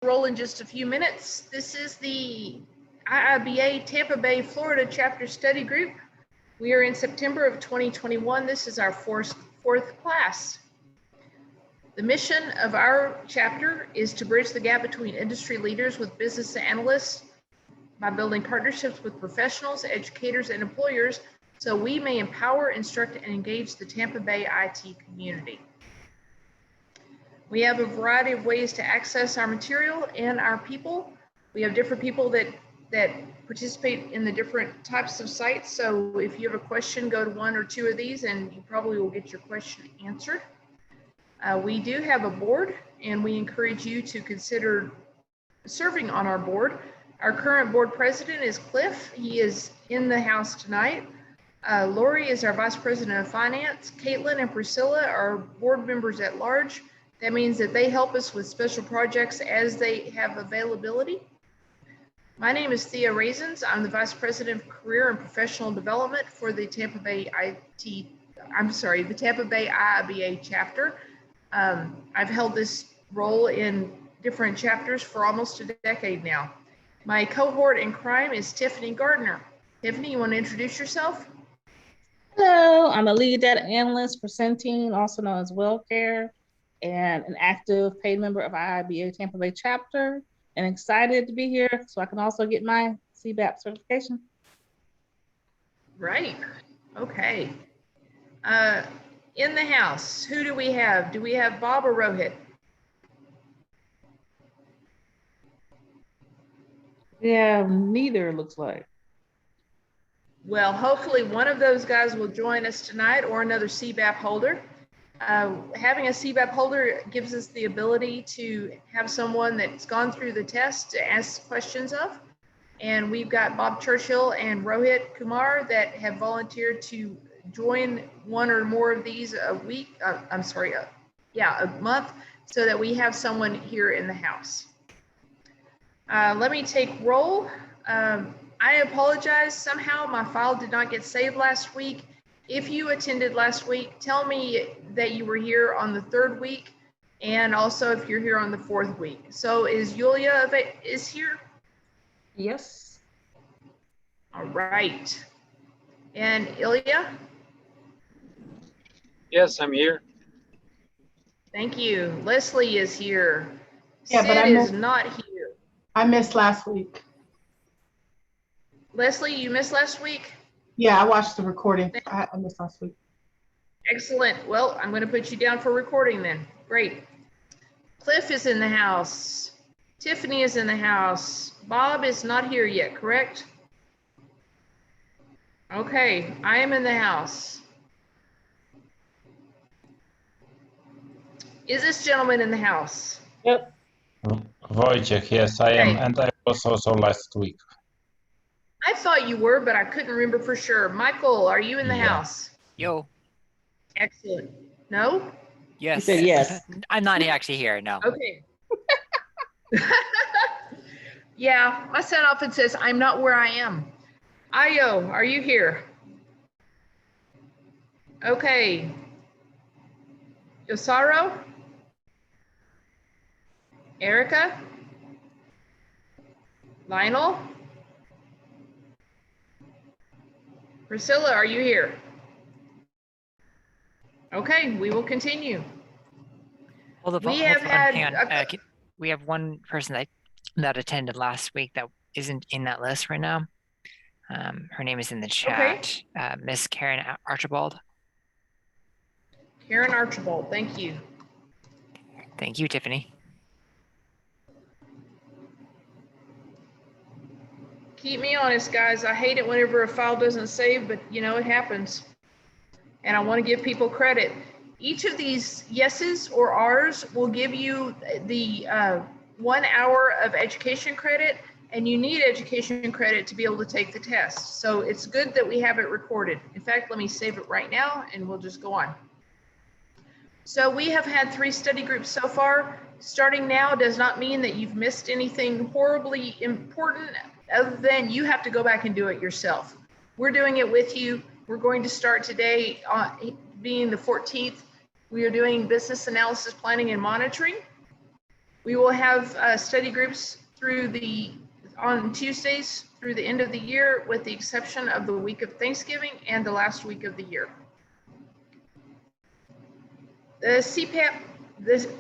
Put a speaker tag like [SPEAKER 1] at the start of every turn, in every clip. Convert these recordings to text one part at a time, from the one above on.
[SPEAKER 1] Roll in just a few minutes. This is the IIBA Tampa Bay, Florida chapter study group. We are in September of 2021. This is our fourth class. The mission of our chapter is to bridge the gap between industry leaders with business analysts by building partnerships with professionals, educators, and employers so we may empower, instruct, and engage the Tampa Bay IT community. We have a variety of ways to access our material and our people. We have different people that participate in the different types of sites. So if you have a question, go to one or two of these and you probably will get your question answered. We do have a board and we encourage you to consider serving on our board. Our current board president is Cliff. He is in the house tonight. Lori is our vice president of finance. Caitlin and Priscilla are board members at large. That means that they help us with special projects as they have availability. My name is Thea Raisins. I'm the Vice President of Career and Professional Development for the Tampa Bay the Tampa Bay IIBA chapter. I've held this role in different chapters for almost a decade now. My cohort in crime is Tiffany Gardner. Tiffany, you want to introduce yourself?
[SPEAKER 2] Hello, I'm a lead data analyst for Centene, also known as WellCare, and an active paid member of IIBA Tampa Bay chapter, and excited to be here so I can also get my CBAP certification.
[SPEAKER 1] Right. Okay. In the house, who do we have? Do we have Bob or Rohit?
[SPEAKER 2] Yeah, neither looks like.
[SPEAKER 1] Well, hopefully one of those guys will join us tonight or another CBAP holder. Having a CBAP holder gives us the ability to have someone that's gone through the test to ask questions of. And we've got Bob Churchill and Rohit Kumar that have volunteered to join one or more of these a month, so that we have someone here in the house. Let me take roll. I apologize. Somehow my file did not get saved last week. If you attended last week, tell me that you were here on the third week, and also if you're here on the fourth week. So is Yulia is here?
[SPEAKER 2] Yes.
[SPEAKER 1] All right. And Ilya?
[SPEAKER 3] Yes, I'm here.
[SPEAKER 1] Thank you. Leslie is here.
[SPEAKER 4] Yeah,
[SPEAKER 1] Sid
[SPEAKER 4] but
[SPEAKER 1] is not here.
[SPEAKER 4] I missed last week.
[SPEAKER 1] Leslie, you missed last week?
[SPEAKER 4] Yeah, I watched the recording. I missed last week.
[SPEAKER 1] Excellent. Well, I'm going to put you down for recording then. Great. Cliff is in the house. Tiffany is in the house. Bob is not here yet, correct? Okay, I am in the house. Is this gentleman in the house?
[SPEAKER 2] Yep.
[SPEAKER 5] Wojciech, yes, I am, and I was also last week.
[SPEAKER 1] I thought you were, but I couldn't remember for sure. Michael, are you in the house?
[SPEAKER 6] Yo.
[SPEAKER 1] Excellent. No?
[SPEAKER 6] Yes.
[SPEAKER 2] You said yes.
[SPEAKER 6] I'm not actually here, no.
[SPEAKER 1] Okay. Yeah, my sign off and says, I'm not where I am. Ayo, are you here? Okay. Yosaro? Erica? Lionel? Priscilla, are you here? Okay, we will continue. We
[SPEAKER 6] have one person that attended last week that isn't in that list right now. Her name is in the chat. Okay. Miss Karen Archibald.
[SPEAKER 1] Karen Archibald, thank you.
[SPEAKER 6] Thank you, Tiffany.
[SPEAKER 1] Keep me honest, guys. I hate it whenever a file doesn't save, but you know, it happens. And I want to give people credit. Each of these yeses or R's will give you the 1 hour of education credit, and you need education credit to be able to take the test. So it's good that we have it recorded. In fact, let me save it right now and we'll just go on. So we have had 3 study groups so far. Starting now does not mean that you've missed anything horribly important, other than you have to go back and do it yourself. We're doing it with you. We're going to start today, being the 14th. We are doing business analysis, planning, and monitoring. We will have study groups on Tuesdays through the end of the year, with the exception of the week of Thanksgiving and the last week of the year. The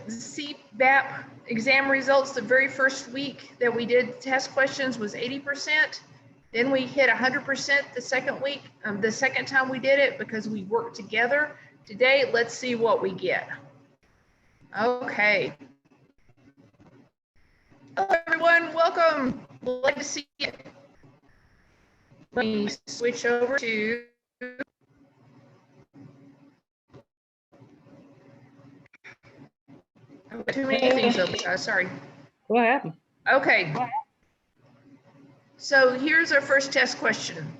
[SPEAKER 1] CBAP exam results, the very first week that we did test questions was 80%. Then we hit 100% the second week, the second time we did it, because we worked together. Today, let's see what we get. Okay. Hello, everyone. Welcome. Glad to see you. Let me switch over to too many things open. Sorry.
[SPEAKER 2] What happened?
[SPEAKER 1] Okay. So here's our first test question.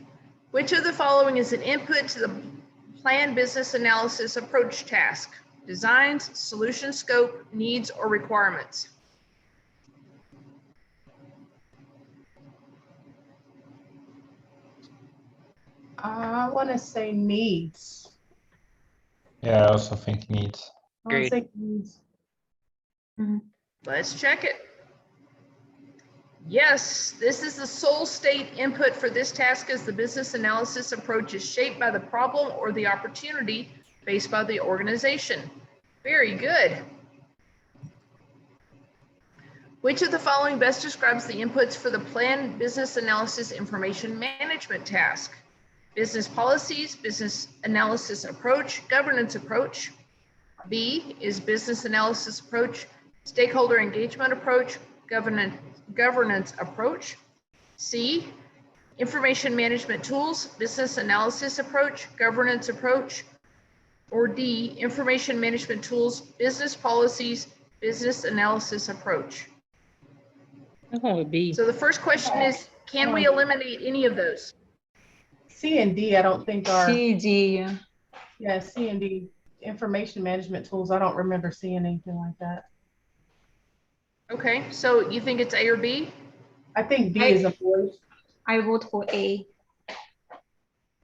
[SPEAKER 1] Which of the following is an input to the plan business analysis approach task? Designs, solution scope, needs, or requirements?
[SPEAKER 4] I want to say needs.
[SPEAKER 5] Yeah, I also think needs.
[SPEAKER 4] I want to
[SPEAKER 6] Agreed.
[SPEAKER 4] say needs.
[SPEAKER 1] Let's check it. Yes, this is the sole state input for this task, as the business analysis approach is shaped by the problem or the opportunity faced by the organization. Very good. Which of the following best describes the inputs for the planned business analysis information management task? Business policies, business analysis approach, governance approach. B is business analysis approach, stakeholder engagement approach, governance approach. C, information management tools, business analysis approach, governance approach. Or D, information management tools, business policies, business analysis approach.
[SPEAKER 2] I'm going with B.
[SPEAKER 1] So the first question is, can we eliminate any of those?
[SPEAKER 4] C and D, I don't think are.
[SPEAKER 3] CD.
[SPEAKER 4] Yeah, C and D. Information management tools, I don't remember seeing anything like that.
[SPEAKER 1] Okay, so you think it's A or B?
[SPEAKER 4] I think B is a void.
[SPEAKER 3] I vote for A.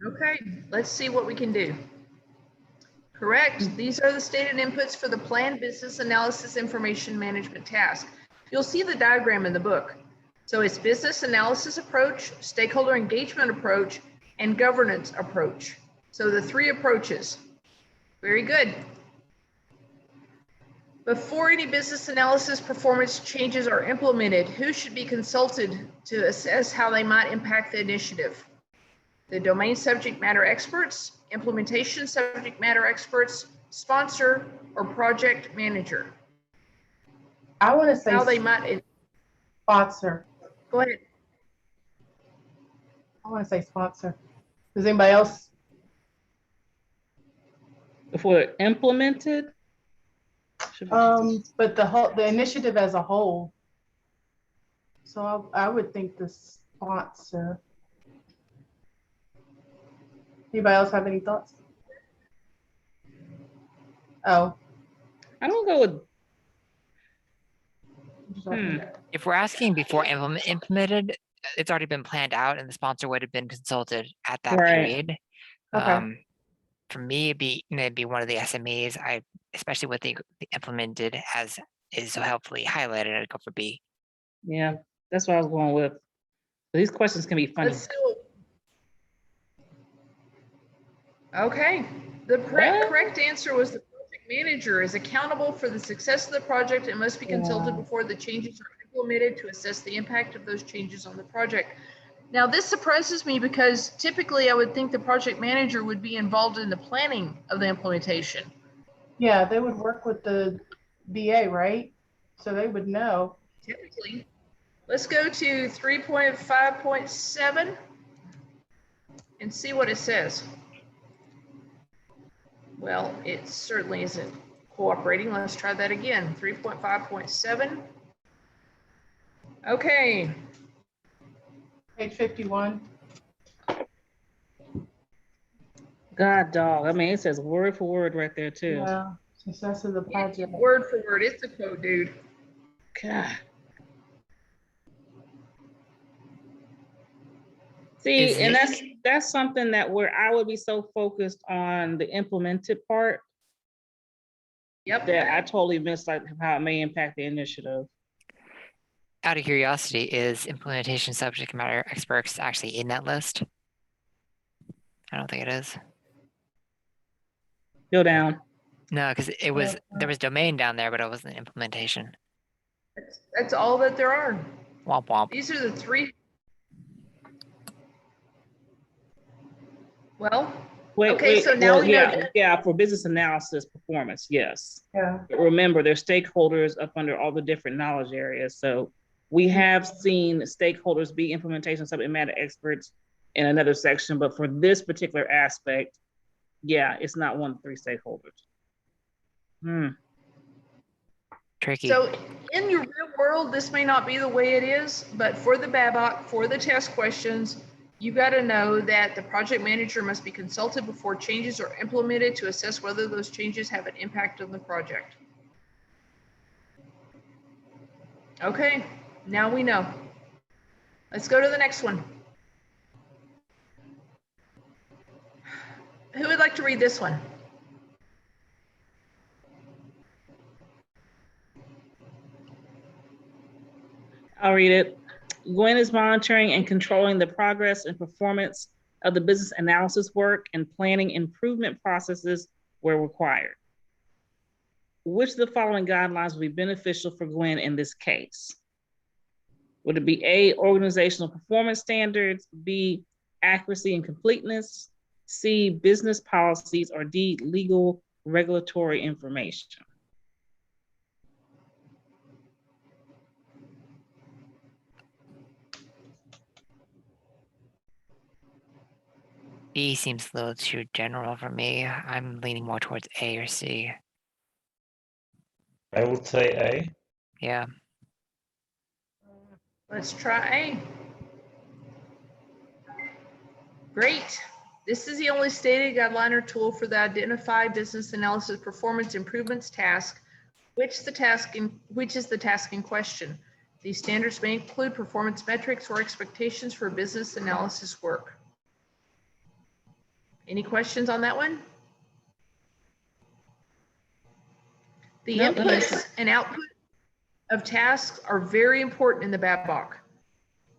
[SPEAKER 1] Okay, let's see what we can do. Correct. These are the stated inputs for the planned business analysis information management task. You'll see the diagram in the book. So it's business analysis approach, stakeholder engagement approach, and governance approach. So the three approaches. Very good. Before any business analysis performance changes are implemented, who should be consulted to assess how they might impact the initiative? The domain subject matter experts, implementation subject matter experts, sponsor, or project manager?
[SPEAKER 4] I want to say
[SPEAKER 1] How they might,
[SPEAKER 4] sponsor.
[SPEAKER 1] go ahead.
[SPEAKER 4] I want to say sponsor. Does anybody else?
[SPEAKER 2] Before they're implemented?
[SPEAKER 4] But the initiative as a whole. So I would think the sponsor. Anybody else have any thoughts? Oh.
[SPEAKER 2] I'm going to go with
[SPEAKER 6] If we're asking before implemented, it's already been planned out and the sponsor would have been consulted at that
[SPEAKER 2] Right.
[SPEAKER 6] period.
[SPEAKER 4] Okay.
[SPEAKER 6] For me, it'd be one of the SMEs. Especially with the implemented as is so helpfully highlighted, I'd go for B.
[SPEAKER 2] Yeah, that's what I was going with. These questions can be funny.
[SPEAKER 1] Let's do it. Okay, the correct answer was the project manager is accountable for the success of the project and must be consulted before the changes are implemented to assess the impact of those changes on the project. Now, this surprises me because typically I would think the project manager would be involved in the planning of the implementation.
[SPEAKER 4] Yeah, they would work with the BA, right? So they would know.
[SPEAKER 1] Typically. Let's go to 3.5.7 and see what it says. Well, it certainly isn't cooperating. Let's try that again. 3.5.7. Okay.
[SPEAKER 4] Page 51.
[SPEAKER 2] God dog. I mean, it says word for word right there too.
[SPEAKER 4] Yeah, success of the project.
[SPEAKER 1] Word for word. It's a quote, dude.
[SPEAKER 2] God. See, and that's something that where I would be so focused on the implemented part
[SPEAKER 1] Yep.
[SPEAKER 2] that I totally missed, like how it may impact the initiative.
[SPEAKER 6] Out of curiosity, is implementation subject matter experts actually in that list? I don't think it is.
[SPEAKER 2] Go down.
[SPEAKER 6] No, because there was domain down there, but it wasn't implementation.
[SPEAKER 1] That's all that there are.
[SPEAKER 6] Womp womp.
[SPEAKER 1] These are the three. Well, okay, so now we know.
[SPEAKER 2] Yeah, for business analysis performance, yes.
[SPEAKER 4] Yeah.
[SPEAKER 2] But remember, there's stakeholders up under all the different knowledge areas. So we have seen stakeholders be implementation subject matter experts in another section, but for this particular aspect, yeah, it's not one of the three stakeholders.
[SPEAKER 6] Tricky.
[SPEAKER 1] So in your real world, this may not be the way it is, but for the BABOK, for the test questions, you got to know that the project manager must be consulted before changes are implemented to assess whether those changes have an impact on the project. Okay, now we know. Let's go to the next one. Who would like to read this one?
[SPEAKER 2] I'll read it. Gwen is monitoring and controlling the progress and performance of the business analysis work and planning improvement processes where required. Which of the following guidelines would be beneficial for Gwen in this case? Would it be A, organizational performance standards, B, accuracy and completeness, C, business policies, or D, legal regulatory information?
[SPEAKER 6] B seems a little too general for me. I'm leaning more towards A or C.
[SPEAKER 5] I would say A.
[SPEAKER 6] Yeah.
[SPEAKER 1] Let's try A. Great. This is the only stated guideline or tool for the identify business analysis performance improvements task, which is the task in question. These standards may include performance metrics or expectations for business analysis work. Any questions on that one? The inputs and output of tasks are very important in the BABOK.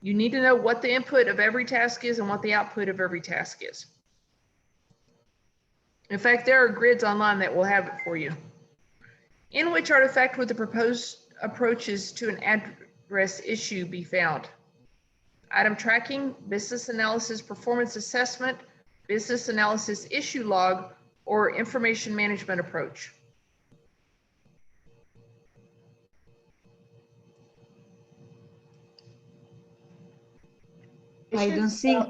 [SPEAKER 1] You need to know what the input of every task is and what the output of every task is. In fact, there are grids online that will have it for you. In which artifact would the proposed approaches to an address issue be found? Item tracking, business analysis performance assessment, business analysis issue log, or information management approach?
[SPEAKER 3] I don't see.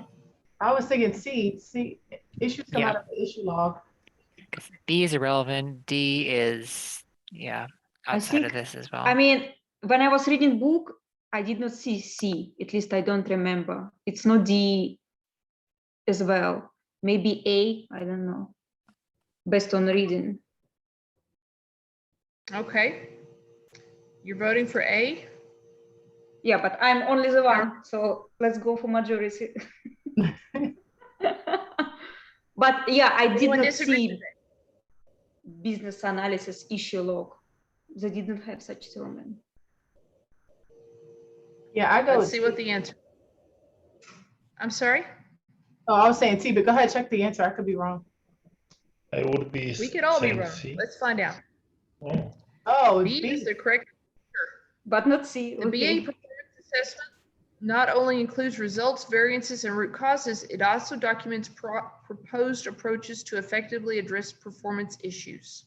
[SPEAKER 4] I was thinking C. Issues come out of the issue log.
[SPEAKER 6] B is irrelevant. D is, outside of this as well.
[SPEAKER 3] I mean, when I was reading book, I did not see C. At least I don't remember. It's not D as well. Maybe A. I don't know. Based on reading.
[SPEAKER 1] Okay. You're voting for A?
[SPEAKER 3] Yeah, but I'm only the one, so let's go for majority. But yeah, I did not see business analysis issue log. They didn't have such term.
[SPEAKER 4] Yeah, I go.
[SPEAKER 1] Let's see what the answer. I'm sorry?
[SPEAKER 4] Oh, I was saying C, but go ahead, check the answer. I could be wrong.
[SPEAKER 5] I would be.
[SPEAKER 1] We could all be
[SPEAKER 5] saying
[SPEAKER 1] wrong.
[SPEAKER 5] C.
[SPEAKER 1] Let's find out.
[SPEAKER 4] Oh,
[SPEAKER 1] B is the correct answer.
[SPEAKER 3] But not C.
[SPEAKER 1] The BA performance assessment not only includes results, variances, and root causes, it also documents proposed approaches to effectively address performance issues.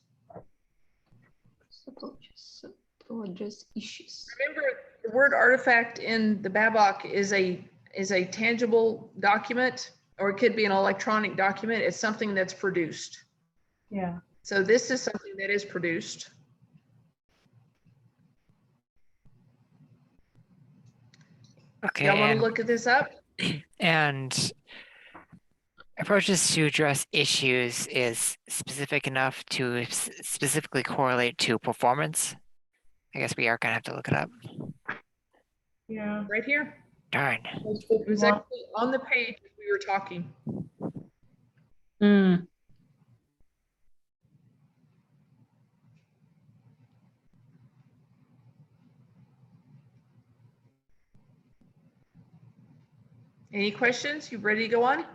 [SPEAKER 3] Address issues.
[SPEAKER 1] Remember, the word artifact in the BABOK is a tangible document, or it could be an electronic document. It's something that's produced.
[SPEAKER 4] Yeah.
[SPEAKER 1] So this is something that is produced.
[SPEAKER 6] Okay.
[SPEAKER 1] Y'all want to look at this up?
[SPEAKER 6] And approaches to address issues is specific enough to specifically correlate to performance. I guess we are gonna have to look it up.
[SPEAKER 4] Yeah.
[SPEAKER 1] Right here.
[SPEAKER 6] Darn.
[SPEAKER 1] It was actually on the page as we were talking. Any questions? You ready to go on?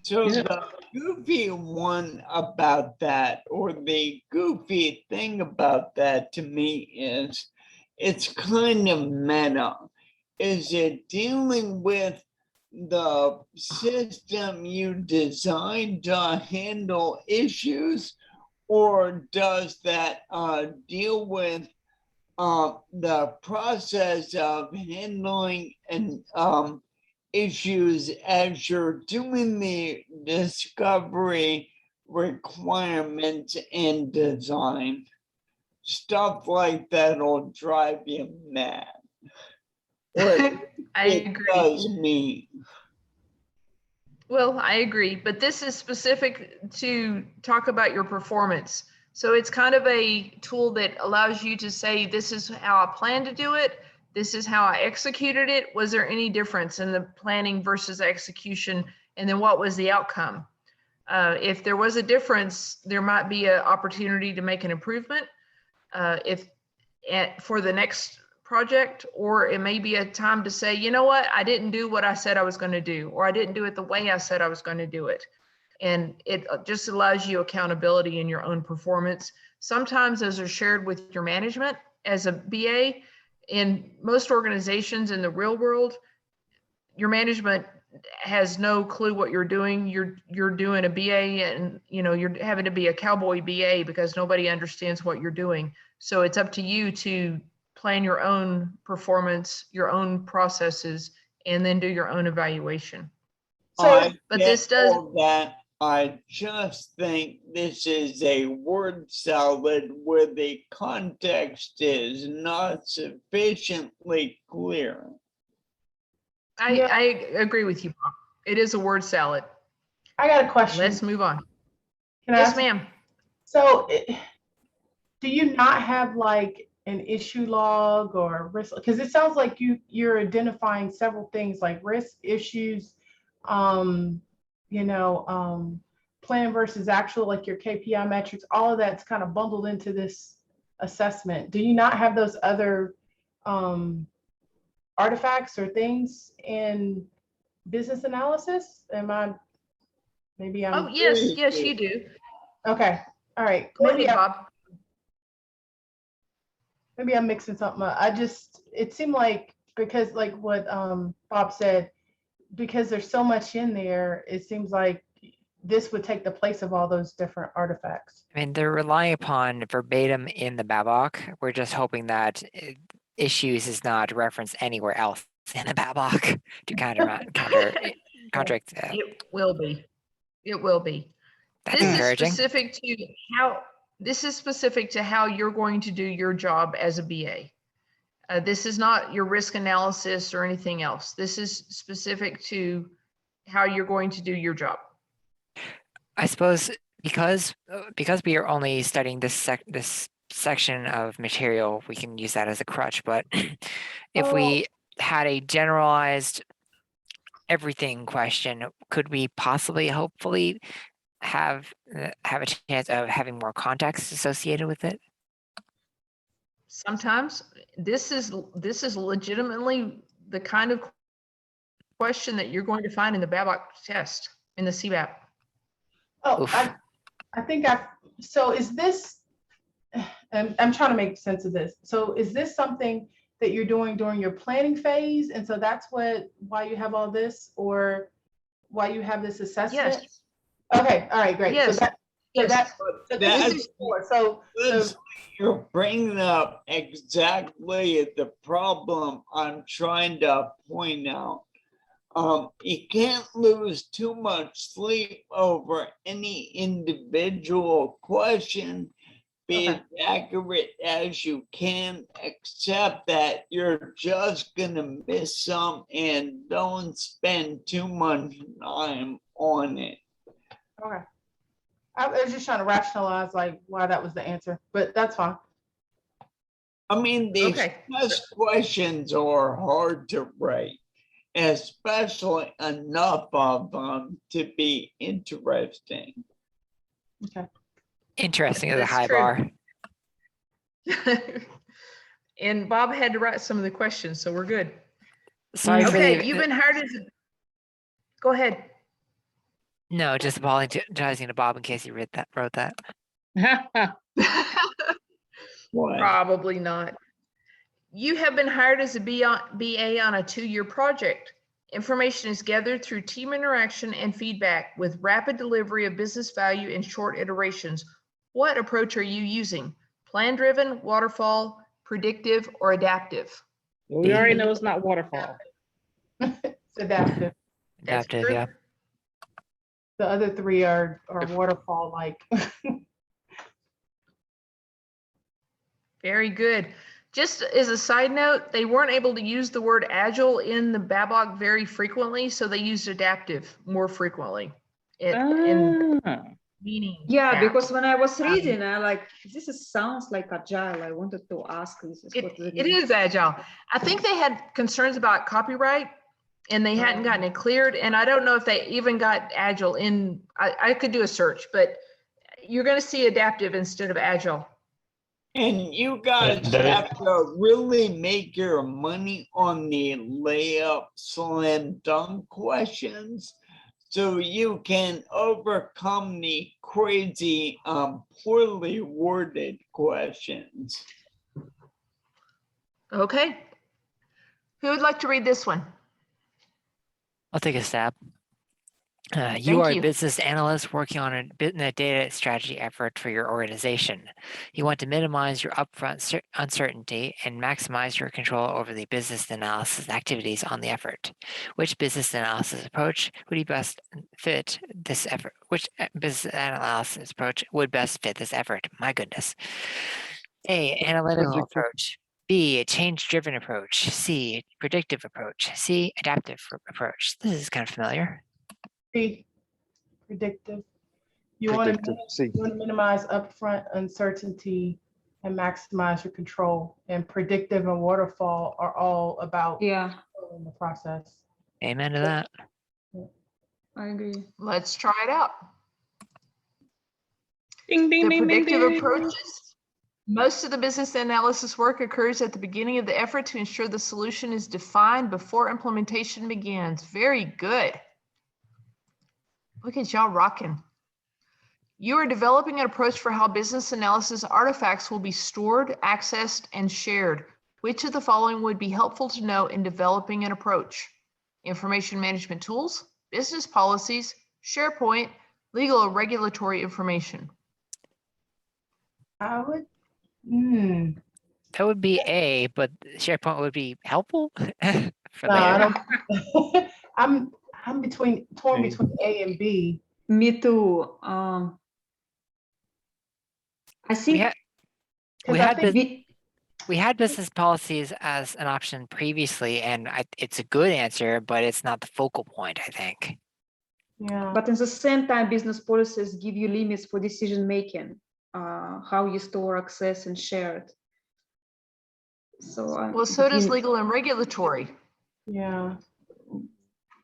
[SPEAKER 7] So
[SPEAKER 2] Yeah.
[SPEAKER 7] the goofy one about that, or the goofy thing about that to me is it's kind of meta. Is it dealing with the system you designed to handle issues, or does that deal with the process of handling and issues as you're doing the discovery requirements and design? Stuff like that'll drive you mad. What
[SPEAKER 1] I
[SPEAKER 7] it
[SPEAKER 1] agree.
[SPEAKER 7] does me.
[SPEAKER 1] Well, I agree, but this is specific to talk about your performance. So it's kind of a tool that allows you to say, this is how I plan to do it. This is how I executed it. Was there any difference in the planning versus execution? And then what was the outcome? If there was a difference, there might be an opportunity to make an improvement for the next project, or it may be a time to say, you know what, I didn't do what I said I was going to do, or I didn't do it the way I said I was going to do it. And it just allows you accountability in your own performance. Sometimes those are shared with your management as a BA. In most organizations in the real world, your management has no clue what you're doing. You're doing a BA, and you're having to be a cowboy BA because nobody understands what you're doing. So it's up to you to plan your own performance, your own processes, and then do your own evaluation.
[SPEAKER 7] So,
[SPEAKER 1] but this does
[SPEAKER 7] that. I just think this is a word salad where the context is not sufficiently clear.
[SPEAKER 1] I agree with you, Bob. It is a word salad.
[SPEAKER 4] I got a question.
[SPEAKER 1] Let's move on.
[SPEAKER 4] Can I
[SPEAKER 1] Yes,
[SPEAKER 4] ask-
[SPEAKER 1] ma'am.
[SPEAKER 4] So do you not have like an issue log or risk? Because it sounds like you're identifying several things like risk, issues, plan versus actual, like your KPI metrics, all of that's kind of bundled into this assessment. Do you not have those other artifacts or things in business analysis? Maybe I'm.
[SPEAKER 1] Oh, yes, you do.
[SPEAKER 4] Okay, all right.
[SPEAKER 1] Go ahead, Bob.
[SPEAKER 4] Maybe I'm mixing something up. It seemed like, because like what Bob said, because there's so much in there, it seems like this would take the place of all those different artifacts.
[SPEAKER 6] I mean, they're relying upon verbatim in the BABOK. We're just hoping that issues is not referenced anywhere else in the BABOK to contradict that.
[SPEAKER 1] It will be. It will be.
[SPEAKER 6] That's
[SPEAKER 1] This
[SPEAKER 6] encouraging.
[SPEAKER 1] This is specific to how you're going to do your job as a BA. This is not your risk analysis or anything else. This is specific to how you're going to do your job.
[SPEAKER 6] I suppose because we are only studying this section of material, we can use that as a crutch. But if we had a generalized everything question, could we possibly, hopefully, have a chance of having more context associated with it?
[SPEAKER 1] Sometimes this is legitimately the kind of question that you're going to find in the BABOK test, in the CBAP.
[SPEAKER 4] Oh, I think so is this, I'm trying to make sense of this. So is this something that you're doing during your planning phase? And so that's why you have all this, or why you have this assessment?
[SPEAKER 1] Yes.
[SPEAKER 4] Okay, all right, great.
[SPEAKER 1] Yes.
[SPEAKER 7] So you're bringing up exactly the problem I'm trying to point out. You can't lose too much sleep over any individual question. Be as accurate as you can, except that you're just gonna miss some, and don't spend too much time on it.
[SPEAKER 4] Okay. I was just trying to rationalize like why that was the answer, but that's fine.
[SPEAKER 7] I mean, these test questions are hard to write, especially enough of them to be interesting.
[SPEAKER 4] Okay.
[SPEAKER 6] Interesting is a high bar.
[SPEAKER 1] And Bob had to write some of the questions, so we're good.
[SPEAKER 6] Sorry for
[SPEAKER 1] Okay,
[SPEAKER 6] the,
[SPEAKER 1] you've been hired as, go ahead.
[SPEAKER 6] no, just apologizing to Bob in case he wrote that.
[SPEAKER 7] What?
[SPEAKER 1] Probably not. You have been hired as a BA on a 2-year project. Information is gathered through team interaction and feedback with rapid delivery of business value in short iterations. What approach are you using? Plan-driven, waterfall, predictive, or adaptive?
[SPEAKER 2] Well, we already know it's not waterfall.
[SPEAKER 4] It's adaptive.
[SPEAKER 1] That's
[SPEAKER 6] Adaptive,
[SPEAKER 1] true.
[SPEAKER 6] yeah.
[SPEAKER 4] The other 3 are waterfall like.
[SPEAKER 1] Very good. Just as a side note, they weren't able to use the word agile in the BABOK very frequently, so they used adaptive more frequently. In meaning.
[SPEAKER 3] Yeah,
[SPEAKER 1] that.
[SPEAKER 3] because when I was reading, I like, sounds like agile. I wanted to ask this.
[SPEAKER 1] It is agile. I think they had concerns about copyright and they hadn't gotten it cleared. And I don't know if they even got agile in, I could do a search, but you're going to see adaptive instead of agile.
[SPEAKER 7] And you guys have to really make your money on the layup slam dunk questions so you can overcome the crazy, poorly worded questions.
[SPEAKER 1] Okay. Who would like to read this one?
[SPEAKER 6] I'll take a stab. You
[SPEAKER 1] Thank
[SPEAKER 6] are a
[SPEAKER 1] you.
[SPEAKER 6] business analyst working on a data strategy effort for your organization. You want to minimize your upfront uncertainty and maximize your control over the business analysis activities on the effort. Which business analysis approach would best fit this effort? Which business analysis approach would best fit this effort? My goodness. A, analytical approach. B, a change-driven approach. C, predictive approach. C, adaptive approach. This is kind of familiar.
[SPEAKER 4] Predictive. You want to minimize upfront uncertainty and maximize your control. And predictive and waterfall are all about in the process.
[SPEAKER 6] Amen to that.
[SPEAKER 3] I agree.
[SPEAKER 1] Let's try it out.
[SPEAKER 2] Ding, ding,
[SPEAKER 1] The
[SPEAKER 2] ding, ding,
[SPEAKER 1] predictive
[SPEAKER 2] ding.
[SPEAKER 1] approaches. Most of the business analysis work occurs at the beginning of the effort to ensure the solution is defined before implementation begins. Very good. Look at y'all rocking. You are developing an approach for how business analysis artifacts will be stored, accessed, and shared. Which of the following would be helpful to know in developing an approach? Information management tools, business policies, SharePoint, legal or regulatory information.
[SPEAKER 4] I would.
[SPEAKER 6] That would be A, but SharePoint would be helpful for
[SPEAKER 4] No, I
[SPEAKER 6] later.
[SPEAKER 4] don't. I'm torn between A and B.
[SPEAKER 3] Me too. I think
[SPEAKER 6] We had business policies as an option previously, and it's a good answer, but it's not the focal point, I think.
[SPEAKER 4] Yeah.
[SPEAKER 3] But at the same time, business policies give you limits for decision making, how you store, access, and share it. So
[SPEAKER 1] well, so does legal and regulatory.
[SPEAKER 4] Yeah.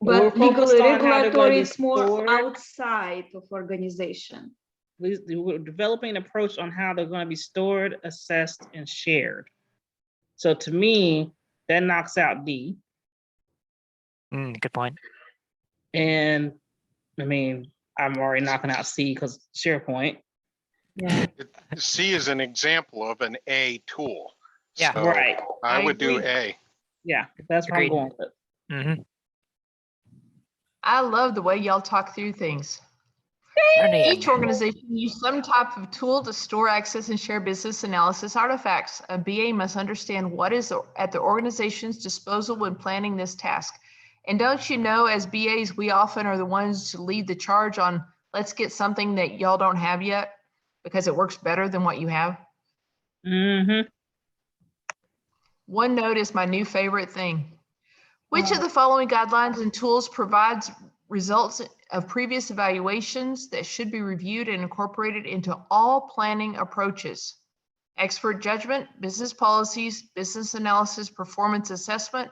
[SPEAKER 3] But
[SPEAKER 2] We're
[SPEAKER 3] legal
[SPEAKER 2] focused on how they're gonna
[SPEAKER 3] regulatory
[SPEAKER 2] be
[SPEAKER 3] is more
[SPEAKER 2] stored.
[SPEAKER 3] outside of organization.
[SPEAKER 2] We're developing an approach on how they're going to be stored, assessed, and shared. So to me, that knocks out D.
[SPEAKER 6] Good point.
[SPEAKER 2] And I mean, I'm already knocking out C because SharePoint.
[SPEAKER 4] Yeah.
[SPEAKER 8] C is an example of an A tool.
[SPEAKER 6] Yeah.
[SPEAKER 8] So
[SPEAKER 2] Right.
[SPEAKER 8] I would do
[SPEAKER 1] agree.
[SPEAKER 8] A.
[SPEAKER 2] Yeah, that's what I'm
[SPEAKER 6] Agreed.
[SPEAKER 2] going with.
[SPEAKER 6] Mm-hmm.
[SPEAKER 1] I love the way y'all talk through things. Each organization uses some type of tool to store, access, and share business analysis artifacts. A BA must understand what is at the organization's disposal when planning this task. And don't you know, as BAs, we often are the ones to lead the charge on, let's get something that y'all don't have yet because it works better than what you have.
[SPEAKER 2] Mm-hmm.
[SPEAKER 1] OneNote is my new favorite thing. Which of the following guidelines and tools provides results of previous evaluations that should be reviewed and incorporated into all planning approaches? Expert judgment, business policies, business analysis, performance assessment,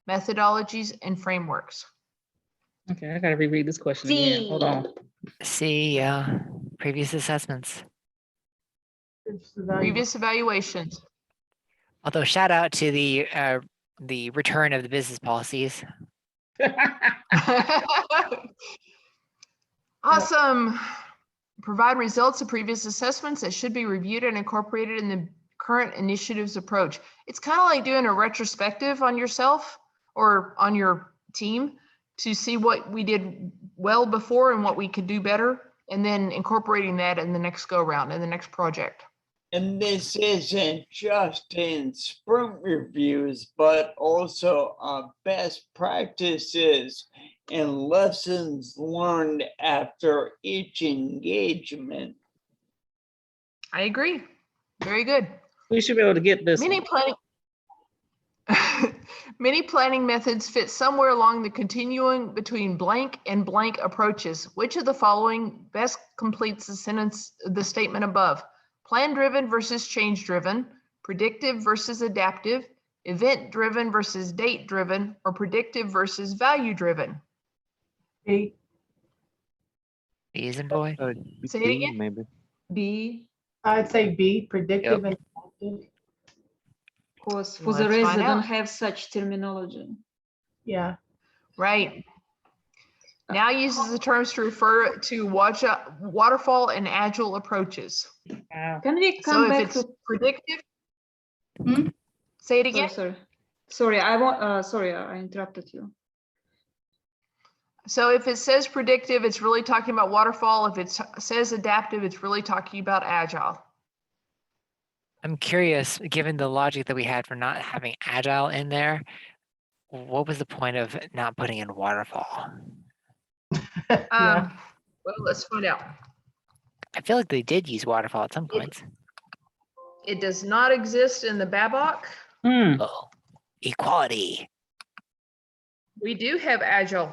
[SPEAKER 1] methodologies, and frameworks.
[SPEAKER 2] Okay, I gotta reread this question again. Hold on.
[SPEAKER 6] C, previous assessments.
[SPEAKER 1] Previous evaluations.
[SPEAKER 6] Although shout out to the the return of the business policies.
[SPEAKER 1] Awesome. Provide results of previous assessments that should be reviewed and incorporated in the current initiatives approach. It's kind of like doing a retrospective on yourself or on your team to see what we did well before and what we could do better, and then incorporating that in the next go round, in the next project.
[SPEAKER 7] And this isn't just in sprint reviews, but also best practices and lessons learned after each engagement.
[SPEAKER 1] I agree. Very good.
[SPEAKER 2] We should be able to get this.
[SPEAKER 1] Many planning many planning methods fit somewhere along the continuum between blank and blank approaches. Which of the following best completes the statement above? Plan-driven versus change-driven, predictive versus adaptive, event-driven versus date-driven, or predictive versus value-driven?
[SPEAKER 4] B.
[SPEAKER 6] B as in boy.
[SPEAKER 1] Say it again.
[SPEAKER 9] Maybe.
[SPEAKER 3] B,
[SPEAKER 4] I'd say B, predictive and adaptive.
[SPEAKER 3] because for the
[SPEAKER 1] Let's
[SPEAKER 3] rest
[SPEAKER 1] find
[SPEAKER 3] they don't
[SPEAKER 1] out.
[SPEAKER 3] have such terminology.
[SPEAKER 4] Yeah.
[SPEAKER 1] Right. Now uses the terms to refer to waterfall and agile approaches.
[SPEAKER 2] Wow.
[SPEAKER 3] Can we
[SPEAKER 1] So
[SPEAKER 3] come
[SPEAKER 1] if
[SPEAKER 3] back
[SPEAKER 1] it's
[SPEAKER 3] to?
[SPEAKER 1] predictive,
[SPEAKER 4] Hmm?
[SPEAKER 1] say it again.
[SPEAKER 3] Sorry, I want. Sorry, I interrupted you.
[SPEAKER 1] So if it says predictive, it's really talking about waterfall. If it says adaptive, it's really talking about agile.
[SPEAKER 6] I'm curious, given the logic that we had for not having agile in there, what was the point of not putting in waterfall?
[SPEAKER 4] Yeah.
[SPEAKER 1] Well, let's find out.
[SPEAKER 6] I feel like they did use waterfall at some points.
[SPEAKER 1] It does not exist in the BABOK.
[SPEAKER 6] Oh, equality.
[SPEAKER 1] We do have agile.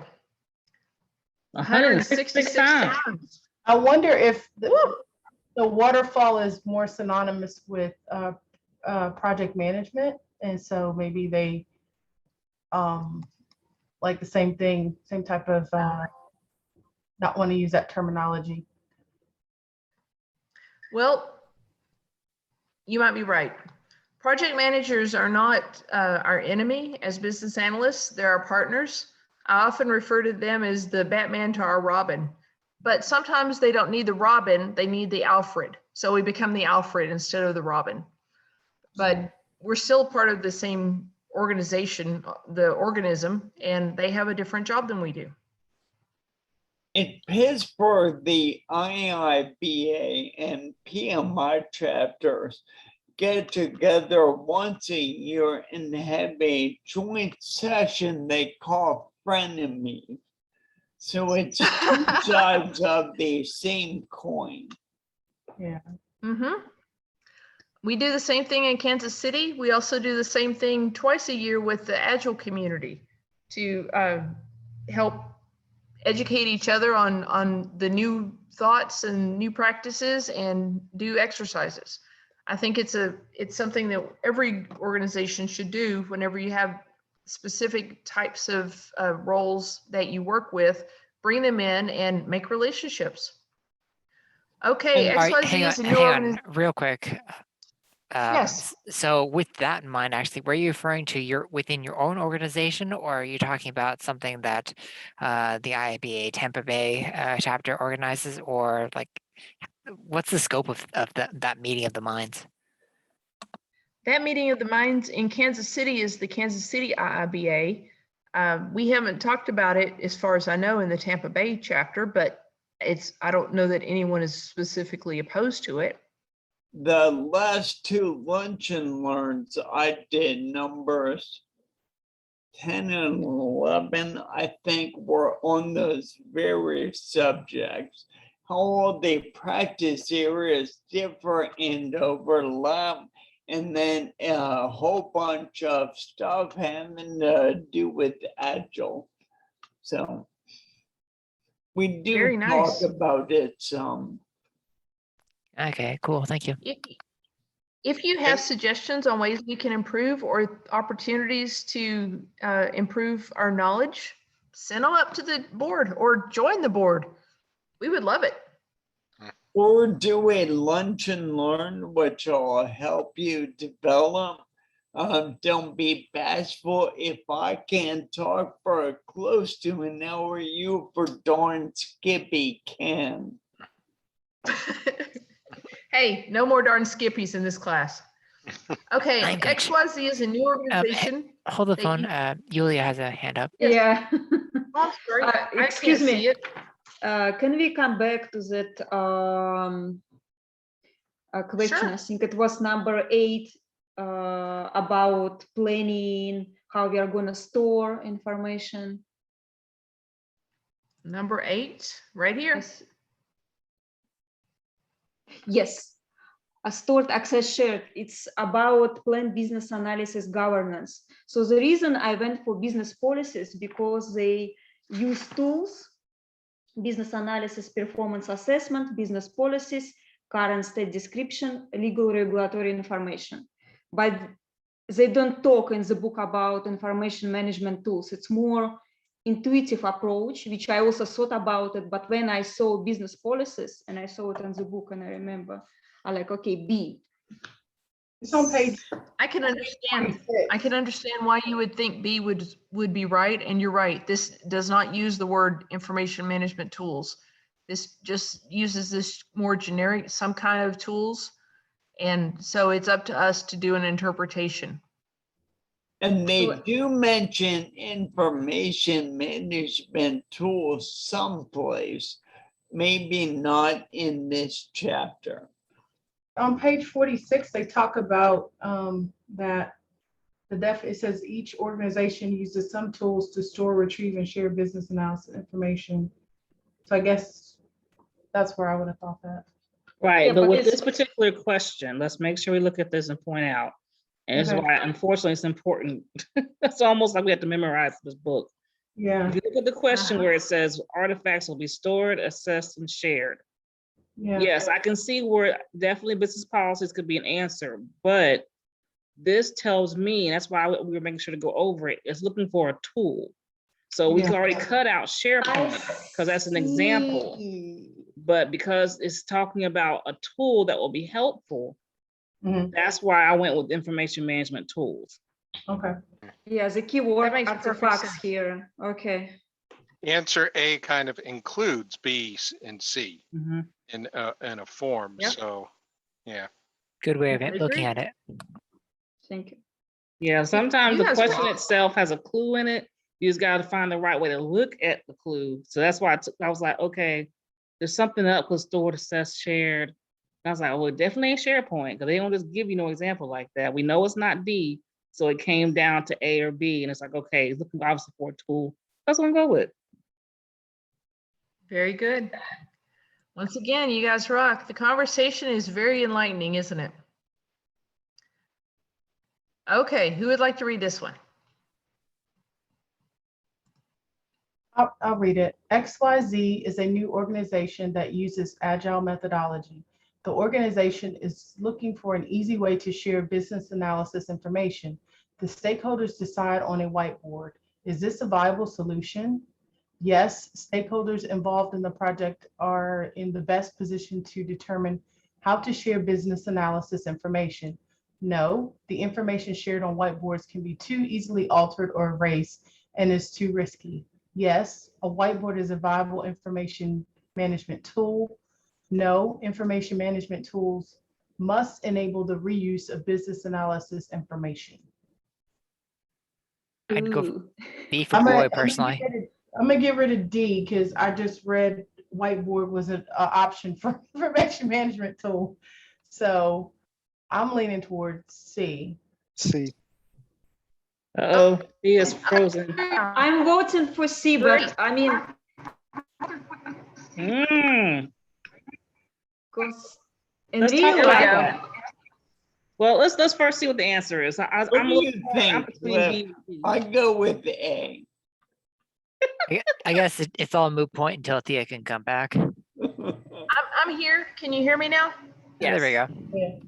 [SPEAKER 2] 166 times.
[SPEAKER 4] I wonder if the waterfall is more synonymous with project management, and so maybe they like the same thing, same type of not want to use that terminology.
[SPEAKER 1] Well, you might be right. Project managers are not our enemy as business analysts. They're our partners. I often refer to them as the Batman to our Robin, but sometimes they don't need the Robin, they need the Alfred. So we become the Alfred instead of the Robin. But we're still part of the same organization, the organism, and they have a different job than we do.
[SPEAKER 7] In Pittsburgh, the IIBA and PMI chapters get together once a year and have a joint session they call Frenemies. So it's two sides of the same coin.
[SPEAKER 4] Yeah.
[SPEAKER 1] Mm-hmm. We do the same thing in Kansas City. We also do the same thing twice a year with the Agile community to help educate each other on the new thoughts and new practices and do exercises. I think it's something that every organization should do whenever you have specific types of roles that you work with. Bring them in and make relationships. Okay,
[SPEAKER 6] All right,
[SPEAKER 1] XYZ is a new
[SPEAKER 6] hang
[SPEAKER 1] organization.
[SPEAKER 6] on, real quick.
[SPEAKER 1] Yes.
[SPEAKER 6] So with that in mind, actually, were you referring to within your own organization, or are you talking about something that the IIBA Tampa Bay chapter organizes, or like, what's the scope of that meeting of the minds?
[SPEAKER 1] That meeting of the minds in Kansas City is the Kansas City IIBA. We haven't talked about it as far as I know in the Tampa Bay chapter, but I don't know that anyone is specifically opposed to it.
[SPEAKER 7] The last two lunch and learns I did, numbers 10 and 11, I think, were on those various subjects. How all the practice areas differ and overlap, and then a whole bunch of stuff having to do with Agile. So we do
[SPEAKER 1] Very nice.
[SPEAKER 7] talk about it some.
[SPEAKER 6] Okay, cool, thank you.
[SPEAKER 1] If you have suggestions on ways we can improve or opportunities to improve our knowledge, send them up to the board or join the board. We would love it.
[SPEAKER 7] Or do a lunch and learn, which will help you develop Don't be bashful. If I can't talk for close to an hour, you for darn Skippy can.
[SPEAKER 1] Hey, no more darn skippies in this class. Okay,
[SPEAKER 6] Language.
[SPEAKER 1] XYZ is a new organization.
[SPEAKER 6] Hold the
[SPEAKER 1] that
[SPEAKER 6] phone.
[SPEAKER 1] you-
[SPEAKER 6] Yulia has a hand up.
[SPEAKER 1] Yes.
[SPEAKER 3] Yeah.
[SPEAKER 1] Oh, sorry, I can't
[SPEAKER 3] Excuse me.
[SPEAKER 1] see it.
[SPEAKER 3] Can we come back to that question?
[SPEAKER 1] Sure.
[SPEAKER 3] I think it was number 8 about planning, how we are going to store information.
[SPEAKER 1] Number 8, right here.
[SPEAKER 3] Yes. Yes. A stored access shared. It's about planned business analysis governance. So the reason I went for business policies because they use tools, business analysis, performance assessment, business policies, current state description, legal regulatory information. But they don't talk in the book about information management tools. It's more intuitive approach, which I also thought about it. But when I saw business policies and I saw it in the book and I remember, I like, okay, B.
[SPEAKER 4] It's on page
[SPEAKER 1] I can understand.
[SPEAKER 4] 46.
[SPEAKER 1] I can understand why you would think B would be right, and you're right. This does not use the word information management tools. This just uses this more generic, some kind of tools. And so it's up to us to do an interpretation.
[SPEAKER 7] And they
[SPEAKER 3] So-
[SPEAKER 7] do mention information management tools someplace, maybe not in this chapter.
[SPEAKER 4] On page 46, they talk about that it says each organization uses some tools to store, retrieve, and share business analysis information. So I guess that's where I would have thought that.
[SPEAKER 2] Right,
[SPEAKER 3] Yeah,
[SPEAKER 2] but
[SPEAKER 3] but
[SPEAKER 2] with
[SPEAKER 3] it's-
[SPEAKER 2] this particular question, let's make sure we look at this and point out. And this is
[SPEAKER 4] Okay.
[SPEAKER 2] why, unfortunately, it's important. It's almost like we have to memorize this book.
[SPEAKER 4] Yeah,
[SPEAKER 2] If you look at the question where it says artifacts will be stored, assessed, and shared.
[SPEAKER 4] yeah.
[SPEAKER 2] Yes, I can see where definitely business policies could be an answer, but this tells me, and that's why we were making sure to go over it, it's looking for a tool. So we can
[SPEAKER 4] Yeah.
[SPEAKER 2] already cut out SharePoint because that's an example. But because it's talking about a tool that will be helpful,
[SPEAKER 4] Mhm.
[SPEAKER 2] that's why I went with information management tools.
[SPEAKER 4] Okay.
[SPEAKER 3] Yeah, the keyword
[SPEAKER 1] That makes perfect
[SPEAKER 3] artifacts
[SPEAKER 1] sense.
[SPEAKER 3] here. Okay.
[SPEAKER 8] Answer A kind of includes B and C
[SPEAKER 2] Mhm.
[SPEAKER 8] in a form.
[SPEAKER 1] Yep.
[SPEAKER 8] So, yeah.
[SPEAKER 6] Good way of
[SPEAKER 1] I
[SPEAKER 6] looking
[SPEAKER 1] agree.
[SPEAKER 6] at it.
[SPEAKER 3] Thank you.
[SPEAKER 2] Yeah, sometimes
[SPEAKER 1] you
[SPEAKER 2] the
[SPEAKER 1] guys
[SPEAKER 2] question
[SPEAKER 1] will-
[SPEAKER 2] itself has a clue in it. You just got to find the right way to look at the clue. So that's why I was like, okay, there's something up with stored, assessed, shared. And I was like, well, it definitely ain't SharePoint because they don't just give you no example like that. We know it's not D, so it came down to A or B, and it's like, okay, it's looking obviously for a tool. That's what I'm going to go with.
[SPEAKER 1] Very good. Once again, you guys rock. The conversation is very enlightening, isn't it? Okay, who would like to read this one?
[SPEAKER 4] I'll read it. XYZ is a new organization that uses agile methodology. The organization is looking for an easy way to share business analysis information. The stakeholders decide on a whiteboard. Is this a viable solution? Yes, stakeholders involved in the project are in the best position to determine how to share business analysis information. No, the information shared on whiteboards can be too easily altered or erased and is too risky. Yes, a whiteboard is a viable information management tool. No, information management tools must enable the reuse of business analysis information.
[SPEAKER 6] I'd go
[SPEAKER 3] Ooh.
[SPEAKER 6] B for boy personally.
[SPEAKER 4] I'm gonna get rid of D because I just read whiteboard was an option for information management tool. So I'm leaning towards C.
[SPEAKER 9] C.
[SPEAKER 2] Uh-oh, he is frozen.
[SPEAKER 3] I'm voting for C, but I mean, because in
[SPEAKER 2] Let's talk
[SPEAKER 3] real
[SPEAKER 2] about
[SPEAKER 3] life,
[SPEAKER 2] that. Well, let's first see what the answer is.
[SPEAKER 7] What
[SPEAKER 2] I'm
[SPEAKER 7] do you
[SPEAKER 2] I'm
[SPEAKER 7] think,
[SPEAKER 2] between
[SPEAKER 7] Cliff?
[SPEAKER 2] B and C.
[SPEAKER 7] I go with A.
[SPEAKER 6] I guess it's all a moot point until Thea can come back.
[SPEAKER 1] I'm here. Can you hear me now?
[SPEAKER 6] Yeah, there we go.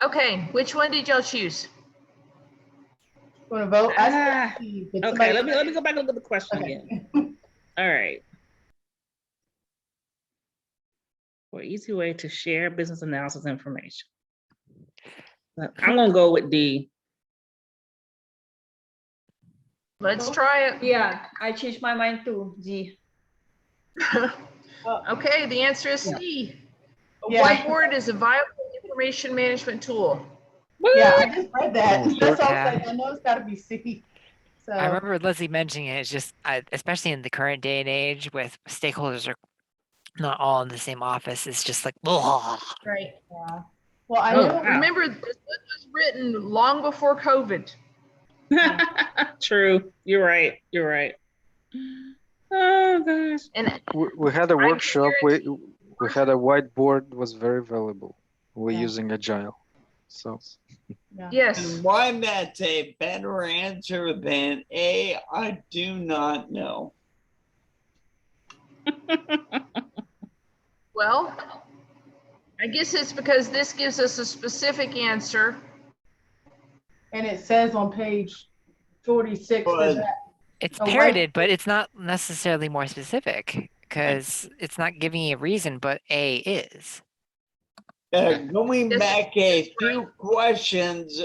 [SPEAKER 1] Okay, which one did y'all choose?
[SPEAKER 4] Want to vote? I said
[SPEAKER 2] Ah,
[SPEAKER 4] C, but
[SPEAKER 2] okay,
[SPEAKER 4] somebody-
[SPEAKER 2] let me go back and look at the question again. All right. For an easy way to share business analysis information. I'm gonna go with D.
[SPEAKER 1] Let's try it.
[SPEAKER 3] Yeah, I changed my mind too, D.
[SPEAKER 1] Okay, the answer is C. A
[SPEAKER 4] Yeah.
[SPEAKER 1] whiteboard is a viable information management tool.
[SPEAKER 4] Yeah, I just read that.
[SPEAKER 5] Oh,
[SPEAKER 4] That's all
[SPEAKER 6] yeah.
[SPEAKER 4] I know it's gotta be C. So,
[SPEAKER 6] I remember Leslie mentioning it. It's just, especially in the current day and age, with stakeholders are not all in the same office. It's just like, ugh.
[SPEAKER 1] Right.
[SPEAKER 4] yeah. Well, I
[SPEAKER 2] Oh,
[SPEAKER 4] know,
[SPEAKER 2] wow.
[SPEAKER 1] Remember, this was written long before COVID.
[SPEAKER 2] True. You're right. You're right. Oh gosh.
[SPEAKER 1] And
[SPEAKER 9] We had a
[SPEAKER 1] I
[SPEAKER 9] workshop.
[SPEAKER 1] guarantee-
[SPEAKER 9] We had a whiteboard. Was very valuable. We're
[SPEAKER 4] Yeah.
[SPEAKER 9] using Agile. So
[SPEAKER 4] yeah.
[SPEAKER 1] yes,
[SPEAKER 7] And why that's a better answer than A, I do not know.
[SPEAKER 1] well, I guess it's because this gives us a specific answer.
[SPEAKER 4] And it says on page 46
[SPEAKER 7] But-
[SPEAKER 4] that
[SPEAKER 6] It's
[SPEAKER 4] A white-
[SPEAKER 6] parroted, but it's not necessarily more specific because it's not giving you a reason, but A is.
[SPEAKER 7] Going
[SPEAKER 1] This-
[SPEAKER 7] back a few questions,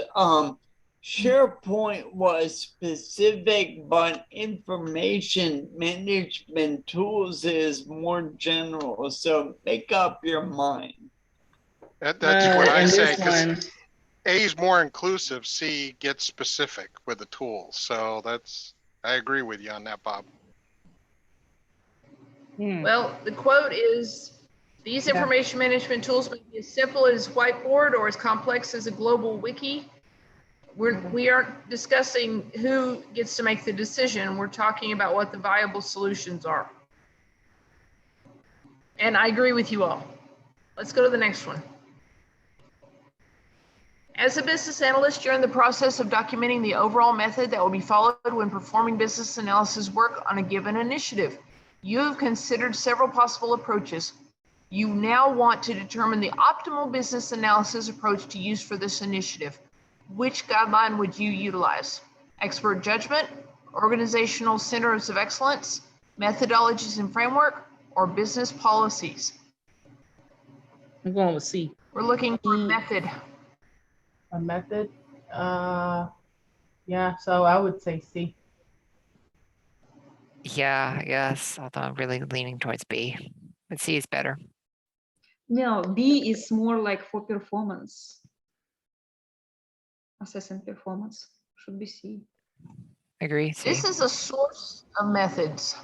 [SPEAKER 7] SharePoint was specific, but information management tools is more general. So make up your mind.
[SPEAKER 8] That's what I
[SPEAKER 2] in
[SPEAKER 8] say,
[SPEAKER 2] this
[SPEAKER 8] because
[SPEAKER 2] one,
[SPEAKER 8] A is more inclusive, C gets specific with the tools. So I agree with you on that, Bob.
[SPEAKER 1] Well, the quote is, these
[SPEAKER 4] Yeah.
[SPEAKER 1] information management tools may be as simple as whiteboard or as complex as a global wiki. We aren't discussing who gets to make the decision. We're talking about what the viable solutions are. And I agree with you all. Let's go to the next one. As a business analyst, you're in the process of documenting the overall method that will be followed when performing business analysis work on a given initiative. You have considered several possible approaches. You now want to determine the optimal business analysis approach to use for this initiative. Which guideline would you utilize? Expert judgment, organizational centers of excellence, methodologies and framework, or business policies?
[SPEAKER 2] I'm going with C.
[SPEAKER 1] We're looking for a method.
[SPEAKER 4] a method. Yeah, so I would say C.
[SPEAKER 6] Yeah, I guess. Although I'm really leaning towards B. But C is better.
[SPEAKER 3] No, B is more like for performance. Assessing performance should be C.
[SPEAKER 6] Agree. C.
[SPEAKER 1] This is a source of methods.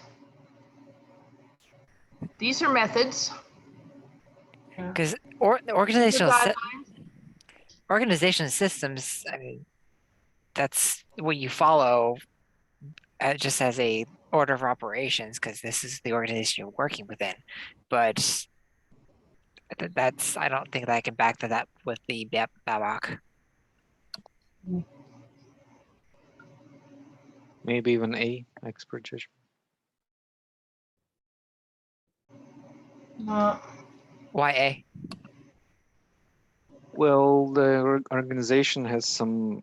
[SPEAKER 1] These are methods.
[SPEAKER 6] Because organizational
[SPEAKER 1] Guidelines.
[SPEAKER 6] organization systems, I mean, that's what you follow just as a order of operations, because this is the organization you're working within. But that's, I don't think that I can back that up with the BABOK.
[SPEAKER 9] maybe even A, expert judgment.
[SPEAKER 6] Why A?
[SPEAKER 9] Well, the organization has some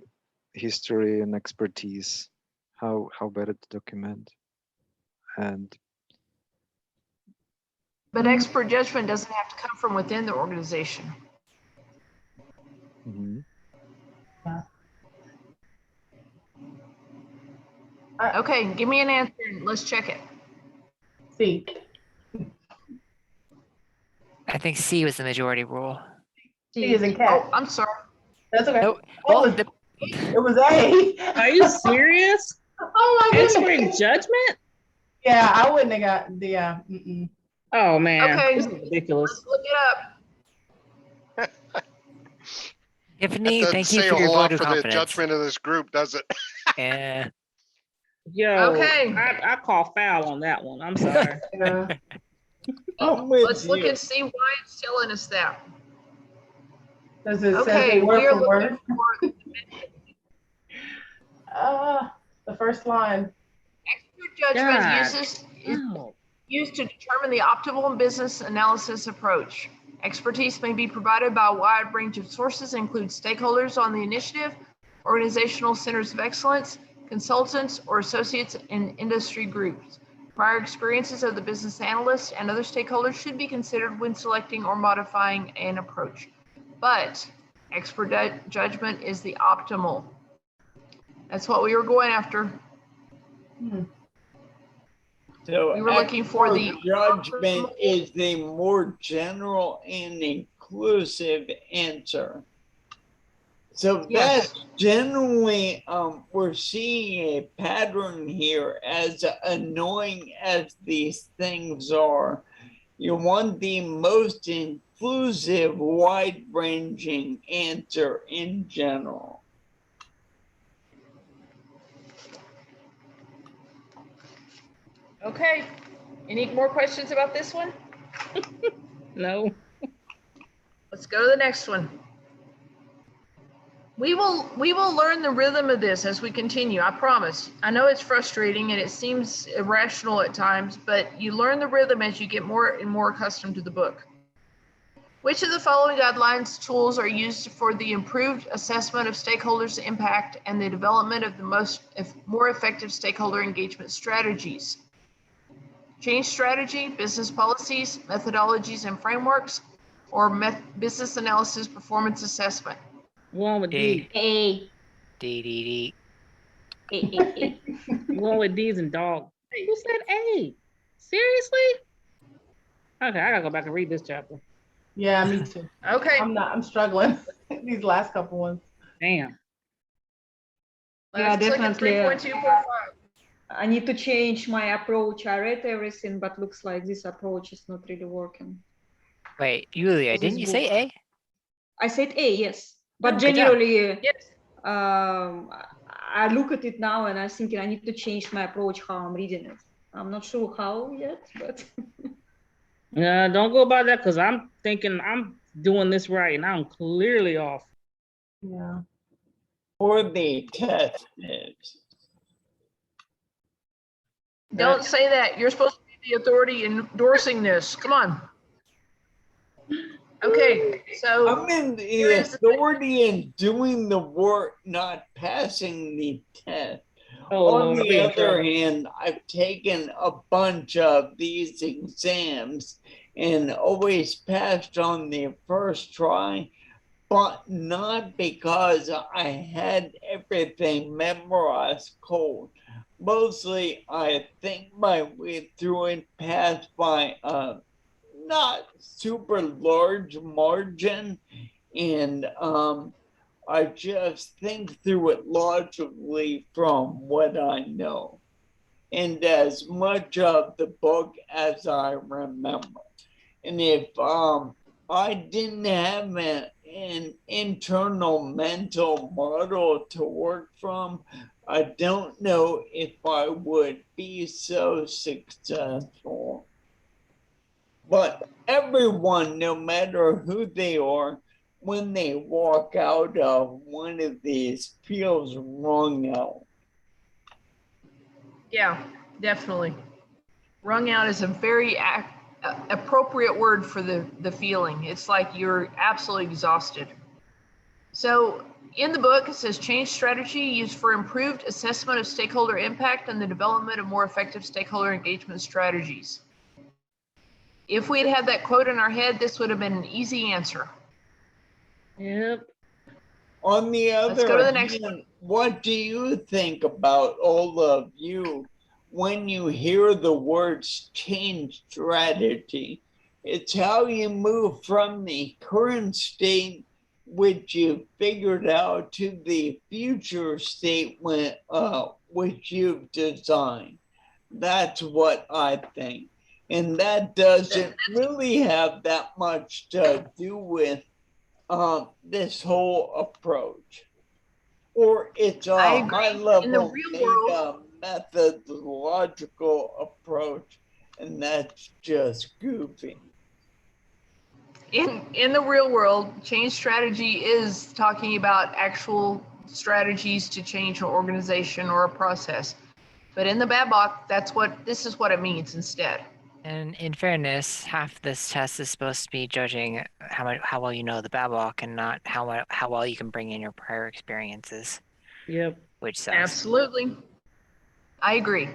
[SPEAKER 9] history and expertise, how better to document. And
[SPEAKER 1] But expert judgment doesn't have to come from within the organization.
[SPEAKER 9] mhm.
[SPEAKER 1] Okay, give me an answer and let's check it.
[SPEAKER 4] C.
[SPEAKER 6] I think C was the majority rule.
[SPEAKER 4] C is in
[SPEAKER 1] Oh,
[SPEAKER 4] cat.
[SPEAKER 1] I'm sorry.
[SPEAKER 4] That's okay.
[SPEAKER 6] No,
[SPEAKER 4] Oh,
[SPEAKER 6] well,
[SPEAKER 4] it was A.
[SPEAKER 2] Are you serious?
[SPEAKER 4] Oh my
[SPEAKER 2] Expert
[SPEAKER 4] goodness.
[SPEAKER 2] judgment?
[SPEAKER 4] Yeah, I wouldn't have got the, mm-mm.
[SPEAKER 2] Oh man,
[SPEAKER 1] Okay.
[SPEAKER 2] this is ridiculous.
[SPEAKER 1] Let's look it up.
[SPEAKER 6] Tiffany,
[SPEAKER 8] That doesn't
[SPEAKER 6] thank you
[SPEAKER 8] say
[SPEAKER 6] for
[SPEAKER 8] a
[SPEAKER 6] your
[SPEAKER 8] whole
[SPEAKER 6] vote
[SPEAKER 8] lot
[SPEAKER 6] of
[SPEAKER 8] for the
[SPEAKER 6] confidence.
[SPEAKER 8] judgment of this group, does it?
[SPEAKER 6] Yeah.
[SPEAKER 2] Yo,
[SPEAKER 1] Okay.
[SPEAKER 2] I call foul on that one. I'm sorry.
[SPEAKER 4] Yeah.
[SPEAKER 7] I'm with
[SPEAKER 1] Let's look
[SPEAKER 7] you.
[SPEAKER 1] and see why it's telling us that.
[SPEAKER 4] Does it say
[SPEAKER 1] Okay,
[SPEAKER 4] it word
[SPEAKER 1] we are
[SPEAKER 4] for word?
[SPEAKER 1] looking for
[SPEAKER 4] The first line.
[SPEAKER 1] expert judgment
[SPEAKER 2] God.
[SPEAKER 1] is
[SPEAKER 2] Oh,
[SPEAKER 1] used to determine the optimal business analysis approach. Expertise may be provided by a wide range of sources, include stakeholders on the initiative, organizational centers of excellence, consultants or associates in industry groups. Prior experiences of the business analyst and other stakeholders should be considered when selecting or modifying an approach. But expert judgment is the optimal. That's what we were going after.
[SPEAKER 7] So
[SPEAKER 1] We were looking for the
[SPEAKER 7] judgment is the more general and inclusive answer. So
[SPEAKER 1] Yes.
[SPEAKER 7] that's generally, we're seeing a pattern here. As annoying as these things are, you want the most inclusive, wide-ranging answer in general.
[SPEAKER 1] Okay. Any more questions about this one?
[SPEAKER 2] No.
[SPEAKER 1] Let's go to the next one. We will learn the rhythm of this as we continue, I promise. I know it's frustrating and it seems irrational at times, but you learn the rhythm as you get more and more accustomed to the book. Which of the following guidelines tools are used for the improved assessment of stakeholders' impact and the development of the more effective stakeholder engagement strategies? Change strategy, business policies, methodologies and frameworks, or business analysis performance assessment?
[SPEAKER 2] One with
[SPEAKER 6] D.
[SPEAKER 2] D.
[SPEAKER 3] A.
[SPEAKER 6] D.
[SPEAKER 3] A.
[SPEAKER 2] One with D's and dog. Who said A? Seriously? Okay, I gotta go back and read this chapter.
[SPEAKER 4] Yeah, me too.
[SPEAKER 1] Okay.
[SPEAKER 4] I'm struggling these last couple ones.
[SPEAKER 2] Damn.
[SPEAKER 3] Yeah,
[SPEAKER 1] Let's look at
[SPEAKER 3] definitely.
[SPEAKER 1] 3.2.5.
[SPEAKER 3] I need to change my approach. I read everything, but looks like this approach is not really working.
[SPEAKER 6] Wait, Yulia,
[SPEAKER 3] This
[SPEAKER 6] didn't you
[SPEAKER 3] book.
[SPEAKER 6] say A?
[SPEAKER 3] I said A, yes. But
[SPEAKER 6] Oh, good job.
[SPEAKER 3] generally,
[SPEAKER 1] Yes.
[SPEAKER 3] I look at it now and I'm thinking I need to change my approach, how I'm reading it. I'm not sure how yet, but.
[SPEAKER 2] Yeah, don't go by that because I'm thinking I'm doing this right and I'm clearly off.
[SPEAKER 4] Yeah.
[SPEAKER 7] Or the test is.
[SPEAKER 1] Don't say that. You're supposed to be the authority endorsing this. Come on. Okay, so
[SPEAKER 7] I'm in the authority in doing the work, not passing the test.
[SPEAKER 2] Oh,
[SPEAKER 7] On
[SPEAKER 2] Lord,
[SPEAKER 7] the other hand, I've taken a bunch of these exams and always passed on the first try, but not because I had everything memorized cold. Mostly, I think my way through it, passed by not super large margin, and I just think through it logically from what I know and as much of the book as I remember. And if I didn't have an internal mental model to work from, I don't know if I would be so successful. But everyone, no matter who they are, when they walk out of one of these, feels wrung out.
[SPEAKER 1] yeah, definitely. Wrung out is a very appropriate word for the feeling. It's like you're absolutely exhausted. So in the book, it says change strategy used for improved assessment of stakeholder impact and the development of more effective stakeholder engagement strategies. If we had had that quote in our head, this would have been an easy answer.
[SPEAKER 2] Yep.
[SPEAKER 7] On the
[SPEAKER 1] Let's go
[SPEAKER 7] other
[SPEAKER 1] to the next
[SPEAKER 7] hand,
[SPEAKER 1] one.
[SPEAKER 7] what do you think about all of you when you hear the words change strategy? It's how you move from the current state, which you figured out, to the future state which you've designed. That's what I think. And that doesn't really have that much to do with this whole approach. Or it's a high level methodological approach, and that's just goofy.
[SPEAKER 1] In the real world, change strategy is talking about actual strategies to change an organization or a process. But in the BABOK, this is what it means instead.
[SPEAKER 6] And in fairness, half this test is supposed to be judging how well you know the BABOK and not how well you can bring in your prior experiences.
[SPEAKER 2] Yep.
[SPEAKER 6] Which sucks.
[SPEAKER 1] Absolutely. I agree.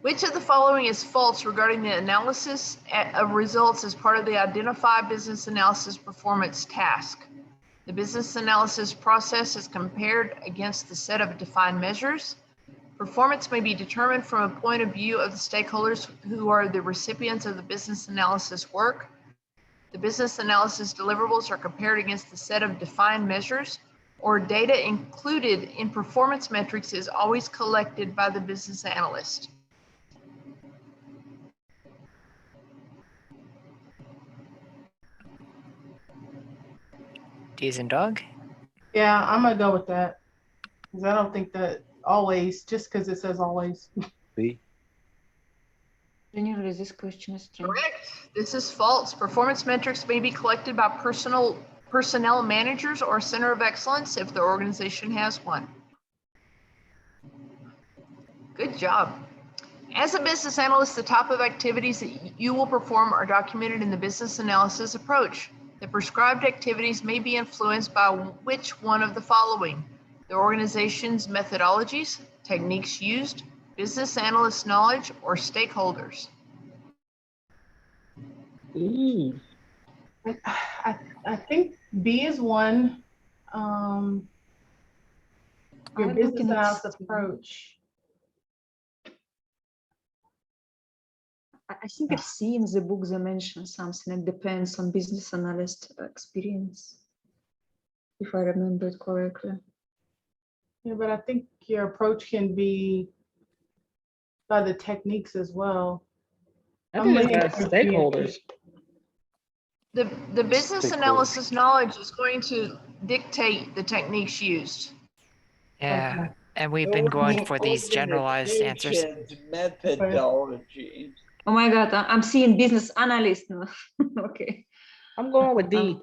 [SPEAKER 1] Which of the following is false regarding the analysis of results as part of the Identify Business Analysis Performance task? The business analysis process is compared against the set of defined measures. Performance may be determined from a point of view of the stakeholders who are the recipients of the business analysis work. The business analysis deliverables are compared against the set of defined measures, or data included in performance metrics is always collected by the business analyst.
[SPEAKER 6] D as in dog?
[SPEAKER 4] Yeah, I'm gonna go with that. Because I don't think that always, just because it says always.
[SPEAKER 9] B.
[SPEAKER 3] Generally, this question is strange.
[SPEAKER 1] Correct. This is false. Performance metrics may be collected by personnel managers or center of excellence if the organization has one. Good job. As a business analyst, the type of activities that you will perform are documented in the business analysis approach. The prescribed activities may be influenced by which one of the following: the organization's methodologies, techniques used, business analyst knowledge, or stakeholders.
[SPEAKER 2] Ooh.
[SPEAKER 4] I think B is one. Your
[SPEAKER 3] I'm
[SPEAKER 4] business
[SPEAKER 3] looking at
[SPEAKER 4] analysis
[SPEAKER 3] C.
[SPEAKER 4] approach.
[SPEAKER 3] I think it's C in the book they mention something. It depends on business analyst experience, if I remember it correctly.
[SPEAKER 4] Yeah, but I think your approach can be by the techniques as well.
[SPEAKER 2] I
[SPEAKER 4] I'm
[SPEAKER 2] think it's
[SPEAKER 4] leaning
[SPEAKER 2] got
[SPEAKER 4] towards B.
[SPEAKER 2] stakeholders.
[SPEAKER 1] The business
[SPEAKER 9] Stakeholders.
[SPEAKER 1] analysis knowledge is going to dictate the techniques used.
[SPEAKER 6] Yeah, and we've been going for these generalized answers.
[SPEAKER 7] Organization's methodology.
[SPEAKER 3] Oh my God, I'm seeing business analyst now. Okay.
[SPEAKER 2] I'm going with D.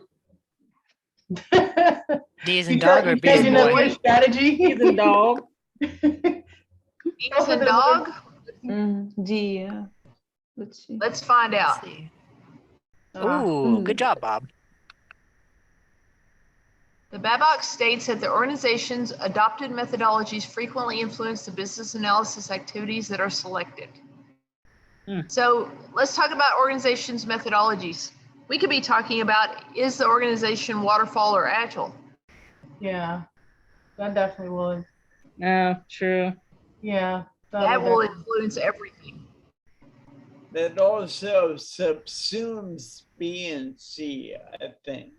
[SPEAKER 6] D as in dog or B as in
[SPEAKER 4] Changing up
[SPEAKER 6] boy?
[SPEAKER 4] your strategy.
[SPEAKER 2] D as in dog.
[SPEAKER 1] Bees and dog?
[SPEAKER 3] D, yeah. Let's see.
[SPEAKER 1] Let's find out.
[SPEAKER 6] Let's see.
[SPEAKER 3] Ah,
[SPEAKER 6] Ooh, good job, Bob.
[SPEAKER 1] The BABOK states that the organization's adopted methodologies frequently influence the business analysis activities that are selected. So let's talk about organizations' methodologies. We could be talking about, is the organization waterfall or agile?
[SPEAKER 4] Yeah, that definitely would.
[SPEAKER 2] No, true.
[SPEAKER 4] Yeah.
[SPEAKER 1] That will
[SPEAKER 4] definitely-
[SPEAKER 1] influence everything.
[SPEAKER 7] That also subsumes B and C, I think.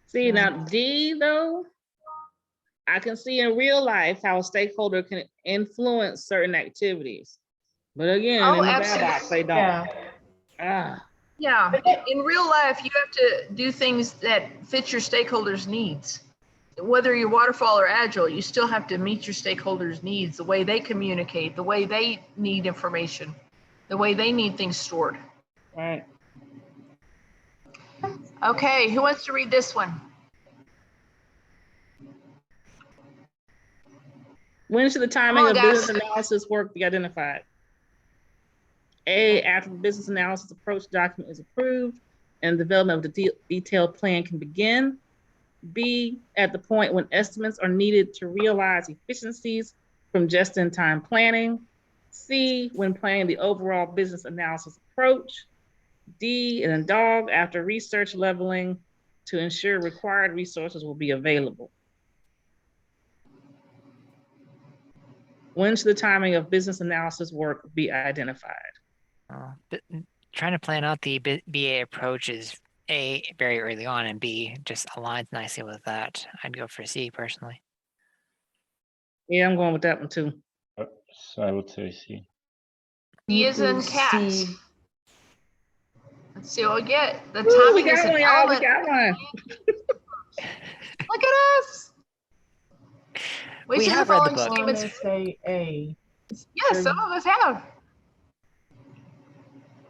[SPEAKER 2] See, now D though, I can see in real life how a stakeholder can influence certain activities. But again,
[SPEAKER 1] Oh,
[SPEAKER 2] in the
[SPEAKER 1] absolutely.
[SPEAKER 2] BABOK, they don't.
[SPEAKER 4] Yeah.
[SPEAKER 2] Ah,
[SPEAKER 1] Yeah, in real life, you have to do things that fit your stakeholders' needs. Whether you're waterfall or agile, you still have to meet your stakeholders' needs, the way they communicate, the way they need information, the way they need things stored.
[SPEAKER 2] right.
[SPEAKER 1] Okay, who wants to read this one?
[SPEAKER 2] When should the timing
[SPEAKER 1] on,
[SPEAKER 2] of
[SPEAKER 1] guys.
[SPEAKER 2] business analysis work be identified? A, after the business analysis approach document is approved and development of the detailed plan can begin. B, at the point when estimates are needed to realize efficiencies from just-in-time planning. C, when planning the overall business analysis approach. D, and then dog, after research leveling to ensure required resources will be available. When should the timing of business analysis work be identified?
[SPEAKER 6] Trying to plan out the BA approach is A, very early on, and B, just aligns nicely with that. I'd go for C personally.
[SPEAKER 2] Yeah, I'm going with that one too.
[SPEAKER 5] So I would say C.
[SPEAKER 1] D is in
[SPEAKER 3] C.
[SPEAKER 1] cat. Let's see what we get. The
[SPEAKER 2] Ooh,
[SPEAKER 1] timing
[SPEAKER 2] we
[SPEAKER 1] is
[SPEAKER 2] got
[SPEAKER 1] an
[SPEAKER 2] one, y'all. We
[SPEAKER 1] element.
[SPEAKER 2] got one.
[SPEAKER 1] Look at us. Which
[SPEAKER 6] We
[SPEAKER 1] of the
[SPEAKER 6] have read the
[SPEAKER 1] following
[SPEAKER 6] book.
[SPEAKER 4] I'm gonna
[SPEAKER 1] statements?
[SPEAKER 4] say A.
[SPEAKER 1] Yes, some of us have.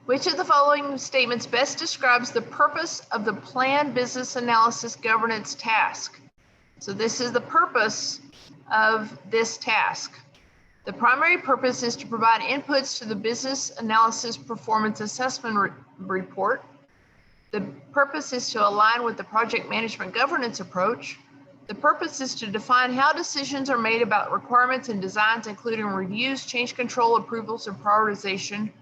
[SPEAKER 1] Which of the following statements best describes the purpose of the planned business analysis governance task? So this is the purpose of this task. The primary purpose is to provide inputs to the business analysis performance assessment report. The purpose is to align with the project management governance approach. The purpose is to define how decisions are made about requirements and designs, including reviews, change control, approvals, and prioritization.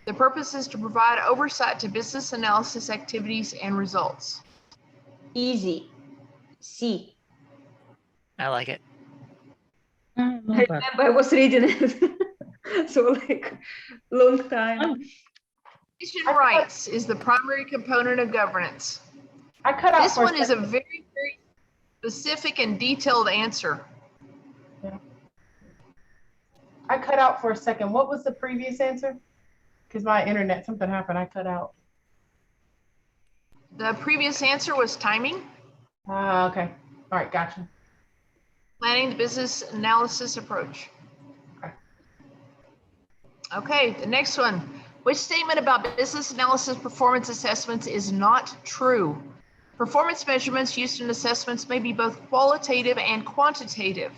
[SPEAKER 1] The purpose is to provide oversight to business analysis activities and results.
[SPEAKER 3] Easy. C.
[SPEAKER 6] I like it.
[SPEAKER 2] I don't know
[SPEAKER 3] I
[SPEAKER 2] about
[SPEAKER 3] remember I was reading it. So like long time.
[SPEAKER 1] Patient rights is the primary component of governance.
[SPEAKER 4] I cut out
[SPEAKER 1] This
[SPEAKER 4] for
[SPEAKER 1] one is a
[SPEAKER 4] second.
[SPEAKER 1] very, very specific and detailed answer.
[SPEAKER 4] I cut out for a second. What was the previous answer? Because my internet, something happened. I cut out.
[SPEAKER 1] The previous answer was timing,
[SPEAKER 4] Ah, okay. All right, gotcha.
[SPEAKER 1] planning the business analysis approach.
[SPEAKER 4] Okay.
[SPEAKER 1] Okay, the next one. Which statement about business analysis performance assessments is not true? Performance measurements used in assessments may be both qualitative and quantitative.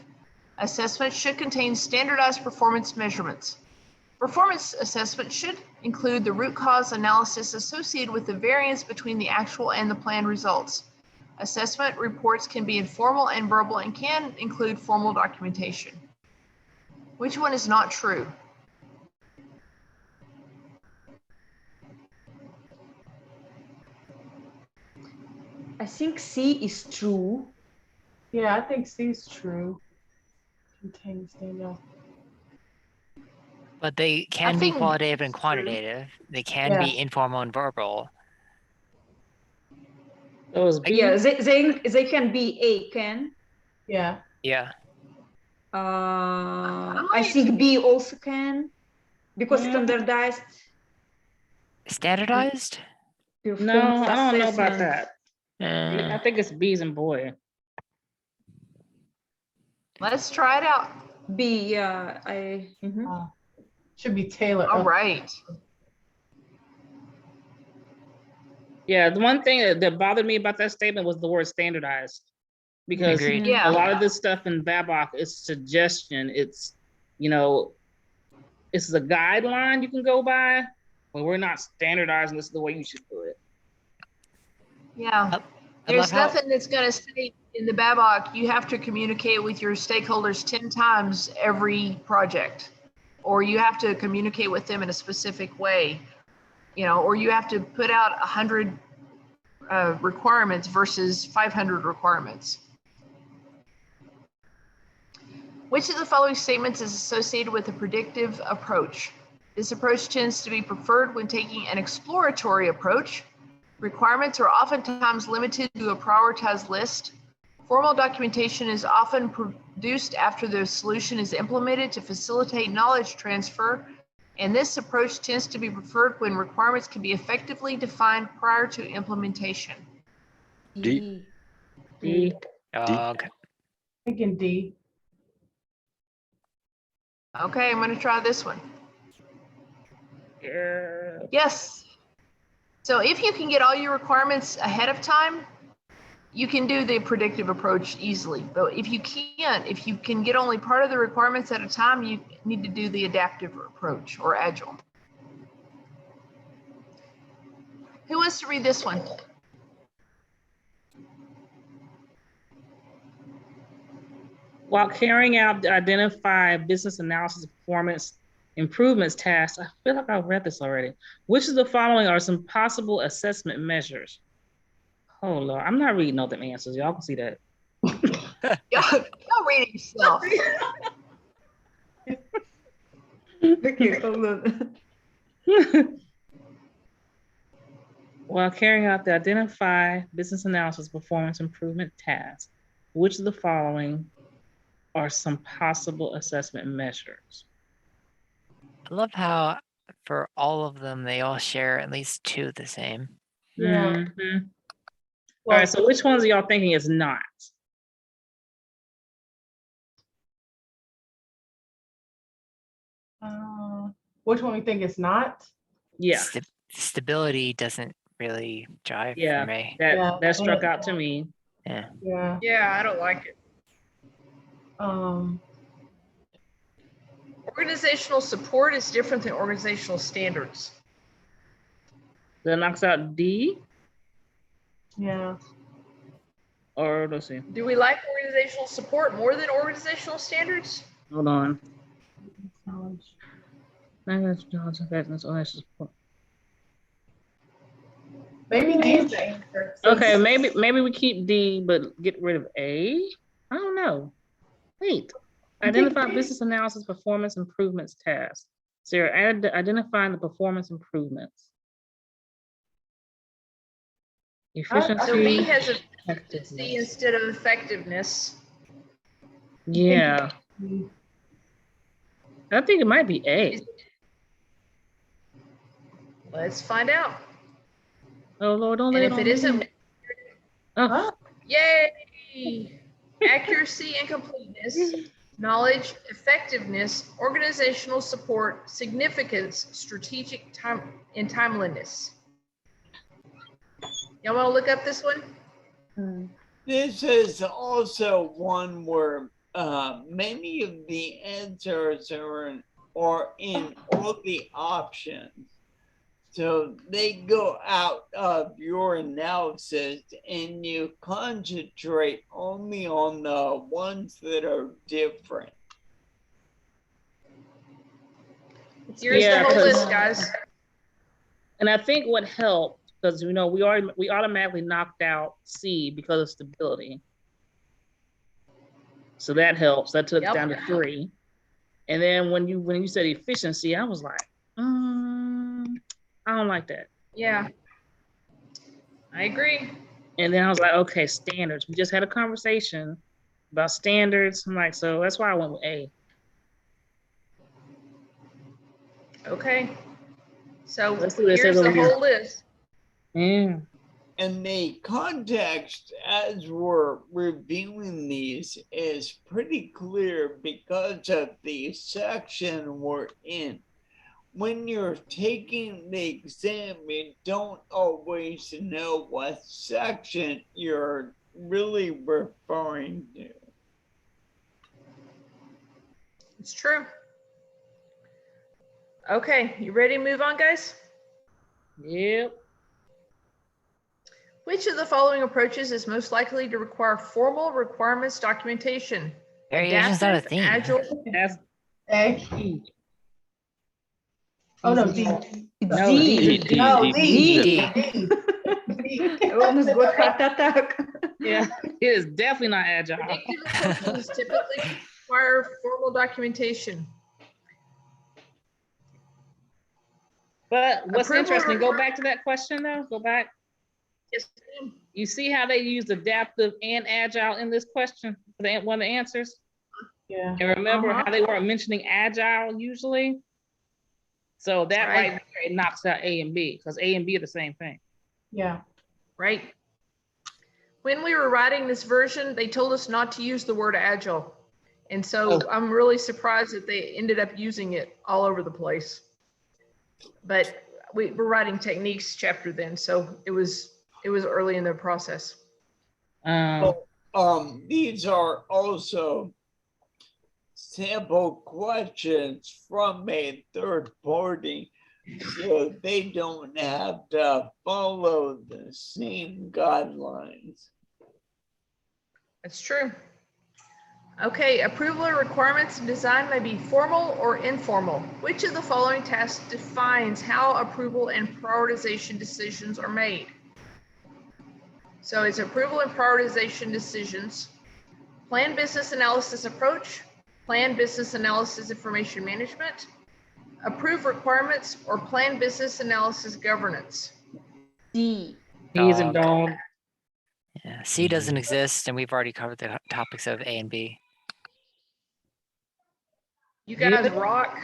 [SPEAKER 1] Assessments should contain standardized performance measurements. Performance assessment should include the root cause analysis associated with the variance between the actual and the planned results. Assessment reports can be informal and verbal and can include formal documentation. Which one is not true?
[SPEAKER 3] I think C is true.
[SPEAKER 4] Yeah, I think C is true. Contains data.
[SPEAKER 6] But they can be
[SPEAKER 1] think
[SPEAKER 6] qualitative and
[SPEAKER 1] it's true.
[SPEAKER 6] quantitative. They can
[SPEAKER 4] Yeah.
[SPEAKER 6] be informal and verbal.
[SPEAKER 2] It was B.
[SPEAKER 3] Yeah, they can be A, can.
[SPEAKER 4] Yeah.
[SPEAKER 6] Yeah.
[SPEAKER 3] I think B also can, because standardized
[SPEAKER 6] Standardized?
[SPEAKER 2] No,
[SPEAKER 3] performance
[SPEAKER 2] I don't know about
[SPEAKER 3] assessment.
[SPEAKER 2] that. I think it's B's and boy.
[SPEAKER 1] Let's try it out.
[SPEAKER 3] B, yeah,
[SPEAKER 4] Should be Taylor.
[SPEAKER 1] All right.
[SPEAKER 2] Yeah, the one thing that bothered me about that statement was the word standardized. Because
[SPEAKER 6] Agreed.
[SPEAKER 1] Yeah.
[SPEAKER 2] a lot of this stuff in BABOK is suggestion. It's, you know, it's a guideline you can go by, but we're not standardizing this the way you should do it.
[SPEAKER 1] Yeah.
[SPEAKER 6] I
[SPEAKER 1] There's
[SPEAKER 6] love how-
[SPEAKER 1] nothing that's going to say in the BABOK, you have to communicate with your stakeholders 10 times every project, or you have to communicate with them in a specific way, you know, or you have to put out 100 requirements versus 500 requirements. Which of the following statements is associated with a predictive approach? This approach tends to be preferred when taking an exploratory approach. Requirements are oftentimes limited to a prioritized list. Formal documentation is often produced after the solution is implemented to facilitate knowledge transfer, and this approach tends to be preferred when requirements can be effectively defined prior to implementation.
[SPEAKER 9] D.
[SPEAKER 2] D.
[SPEAKER 6] Okay.
[SPEAKER 4] Thinking D.
[SPEAKER 1] Okay, I'm going to try this one.
[SPEAKER 2] Yeah.
[SPEAKER 1] Yes. So if you can get all your requirements ahead of time, you can do the predictive approach easily. But if you can't, if you can get only part of the requirements at a time, you need to do the adaptive approach or agile. Who wants to read this one?
[SPEAKER 2] While carrying out the identify business analysis performance improvements task, I feel like I've read this already. Which of the following are some possible assessment measures? Oh Lord, I'm not reading all the answers. Y'all can see that.
[SPEAKER 1] Y'all read it yourself.
[SPEAKER 3] Okay, hold on.
[SPEAKER 2] While carrying out the identify business analysis performance improvement task, which of the following are some possible assessment measures?
[SPEAKER 6] I love how for all of them, they all share at least two the same.
[SPEAKER 4] Yeah.
[SPEAKER 2] Mhm.
[SPEAKER 4] Well,
[SPEAKER 2] All right, so which ones are y'all thinking is not?
[SPEAKER 4] Which one we think is not?
[SPEAKER 2] Yeah,
[SPEAKER 6] Stability doesn't really jive
[SPEAKER 2] yeah,
[SPEAKER 6] for me.
[SPEAKER 2] that struck out to me.
[SPEAKER 6] Yeah.
[SPEAKER 4] Yeah.
[SPEAKER 1] Yeah, I don't like it.
[SPEAKER 4] Um,
[SPEAKER 1] Organizational support is different than organizational standards.
[SPEAKER 2] That knocks out D,
[SPEAKER 4] yeah.
[SPEAKER 2] or let's see,
[SPEAKER 1] Do we like organizational support more than organizational standards?
[SPEAKER 2] hold on.
[SPEAKER 4] Knowledge. Maybe D is the answer.
[SPEAKER 2] Okay, maybe we keep D, but get rid of A. I don't know. Wait, identify business analysis performance improvements task. Sarah, identifying the performance improvements. Efficiency.
[SPEAKER 1] So B has a C
[SPEAKER 2] effectiveness.
[SPEAKER 1] instead of effectiveness.
[SPEAKER 2] Yeah, I think it might be A.
[SPEAKER 1] Let's find out.
[SPEAKER 2] Oh Lord, don't
[SPEAKER 1] And
[SPEAKER 2] lay
[SPEAKER 1] if it isn't,
[SPEAKER 2] Oh,
[SPEAKER 1] yay! Accuracy and completeness, knowledge, effectiveness, organizational support, significance, strategic time and timeliness. Y'all want to look up this one?
[SPEAKER 7] This is also one where many of the answers are in all the options. So they go out of your analysis and you concentrate only on the ones that are different.
[SPEAKER 1] Here's the whole list, guys.
[SPEAKER 2] and I think what helped, because we automatically knocked out C because of stability. So that helps. That took it down to 3. And then when you said efficiency, I was like, I don't like that.
[SPEAKER 1] Yeah, I agree.
[SPEAKER 2] And then I was like, okay, standards. We just had a conversation about standards. I'm like, so that's why I went with A.
[SPEAKER 1] Okay. So
[SPEAKER 2] Let's see what it
[SPEAKER 1] here's
[SPEAKER 2] says
[SPEAKER 1] the
[SPEAKER 2] over here.
[SPEAKER 1] whole list.
[SPEAKER 2] Yeah.
[SPEAKER 7] And the context as we're reviewing these is pretty clear because of the section we're in. When you're taking the exam, you don't always know what section you're really referring to.
[SPEAKER 1] It's true. Okay, you ready to move on, guys?
[SPEAKER 2] Yep.
[SPEAKER 1] Which of the following approaches is most likely to require formal requirements documentation?
[SPEAKER 6] Variation's not a
[SPEAKER 1] Adaptive,
[SPEAKER 6] theme.
[SPEAKER 1] agile,
[SPEAKER 2] That's
[SPEAKER 4] A. Oh, no, D.
[SPEAKER 2] no
[SPEAKER 3] D.
[SPEAKER 2] D.
[SPEAKER 4] No, D.
[SPEAKER 6] D.
[SPEAKER 3] I almost got heart attack.
[SPEAKER 2] Yeah, it is definitely not agile.
[SPEAKER 1] predictive approaches typically require formal documentation.
[SPEAKER 2] But what's
[SPEAKER 1] Approval
[SPEAKER 2] interesting, go
[SPEAKER 1] require-
[SPEAKER 2] back to that question though, go back.
[SPEAKER 1] Yes, ma'am.
[SPEAKER 2] You see how they used adaptive and agile in this question for one of the answers?
[SPEAKER 4] Yeah.
[SPEAKER 2] And remember
[SPEAKER 1] Uh-huh.
[SPEAKER 2] how they weren't mentioning agile usually? So that
[SPEAKER 1] Right.
[SPEAKER 2] right there, it knocks out A and B, because A and B are the same thing.
[SPEAKER 4] Yeah.
[SPEAKER 1] Right. When we were writing this version, they told us not to use the word agile. And so I'm really surprised that they ended up using it all over the place. But we're writing techniques chapter then, so it was early in the process.
[SPEAKER 7] These are also sample questions from a third party, so they don't have to follow the same guidelines.
[SPEAKER 1] That's true. Okay, approval of requirements and design may be formal or informal. Which of the following tasks defines how approval and prioritization decisions are made? So it's approval and prioritization decisions, plan business analysis approach, plan business analysis information management, approve requirements, or plan business analysis governance.
[SPEAKER 3] D.
[SPEAKER 2] He's a dog.
[SPEAKER 6] Yeah, C doesn't exist, and we've already covered the topics of A and B.
[SPEAKER 1] You guys rock.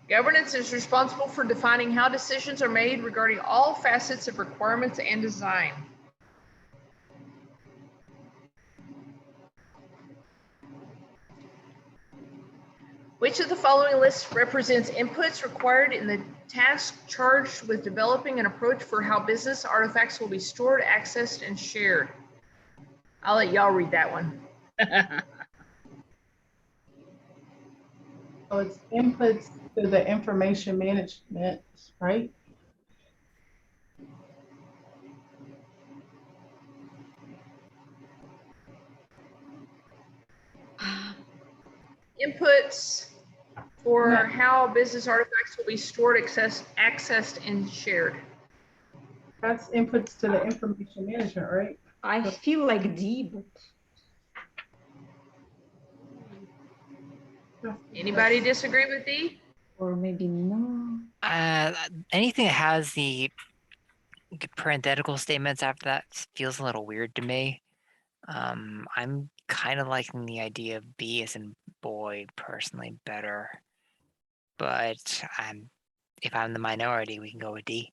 [SPEAKER 1] Governance is responsible for defining how decisions are made regarding all facets of requirements and design. Which of the following lists represents inputs required in the task charged with developing an approach for how business artifacts will be stored, accessed, and shared? I'll let y'all read that one.
[SPEAKER 4] So it's inputs to the information management, right?
[SPEAKER 1] Inputs for how business artifacts will be stored, accessed, and shared.
[SPEAKER 4] That's inputs to the information management, right?
[SPEAKER 3] I feel like D, but
[SPEAKER 1] Anybody disagree with D?
[SPEAKER 3] or maybe no.
[SPEAKER 6] Anything that has the parenthetical statements after that feels a little weird to me. I'm kind of liking the idea of B as in boy personally better, but if I'm the minority, we can go with D.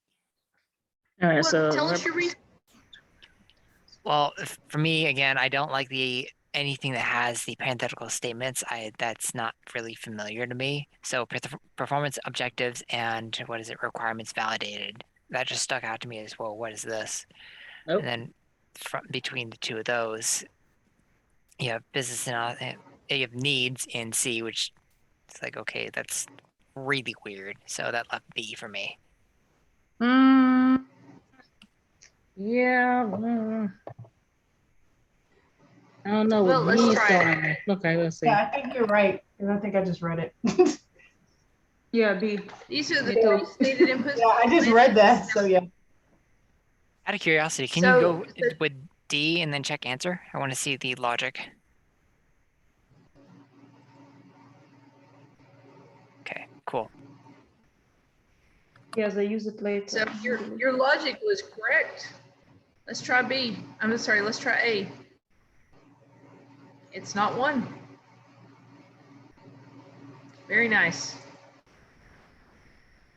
[SPEAKER 2] All right,
[SPEAKER 1] Well,
[SPEAKER 2] so
[SPEAKER 1] tell us your reason.
[SPEAKER 6] Well, for me, again, I don't like anything that has the parenthetical statements. That's not really familiar to me. So performance objectives and what is it? Requirements validated. That just stuck out to me as well. What is this?
[SPEAKER 2] Nope.
[SPEAKER 6] And then between the two of those, you have business and you have needs in C, which it's like, okay, that's really weird. So that left B for me.
[SPEAKER 2] Yeah. I don't know.
[SPEAKER 1] Well,
[SPEAKER 2] what
[SPEAKER 1] let's
[SPEAKER 2] B
[SPEAKER 1] try it.
[SPEAKER 2] Okay, let's see.
[SPEAKER 4] Yeah, I think you're right. Because I think I just read it.
[SPEAKER 3] Yeah, B.
[SPEAKER 1] These are the
[SPEAKER 3] Me too.
[SPEAKER 1] stated inputs.
[SPEAKER 4] Yeah, I just read that. So yeah.
[SPEAKER 6] Out of curiosity, can you go with D and then check answer? I want to see the logic. Okay, cool.
[SPEAKER 3] Yes, I use it later.
[SPEAKER 1] So your logic was correct. Let's try B. I'm sorry, let's try A. It's not one. Very nice.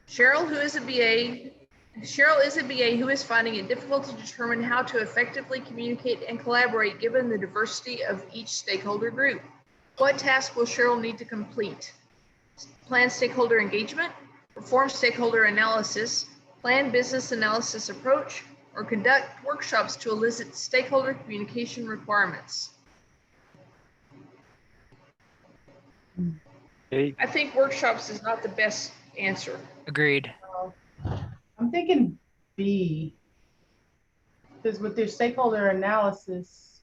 [SPEAKER 1] Cheryl is a BA who is finding it difficult to determine how to effectively communicate and collaborate given the diversity of each stakeholder group. What task will Cheryl need to complete? Plan stakeholder engagement, perform stakeholder analysis, plan business analysis approach, or conduct workshops to elicit stakeholder communication requirements. I think workshops is not the best answer.
[SPEAKER 6] Agreed.
[SPEAKER 4] I'm thinking B. Because with their stakeholder analysis,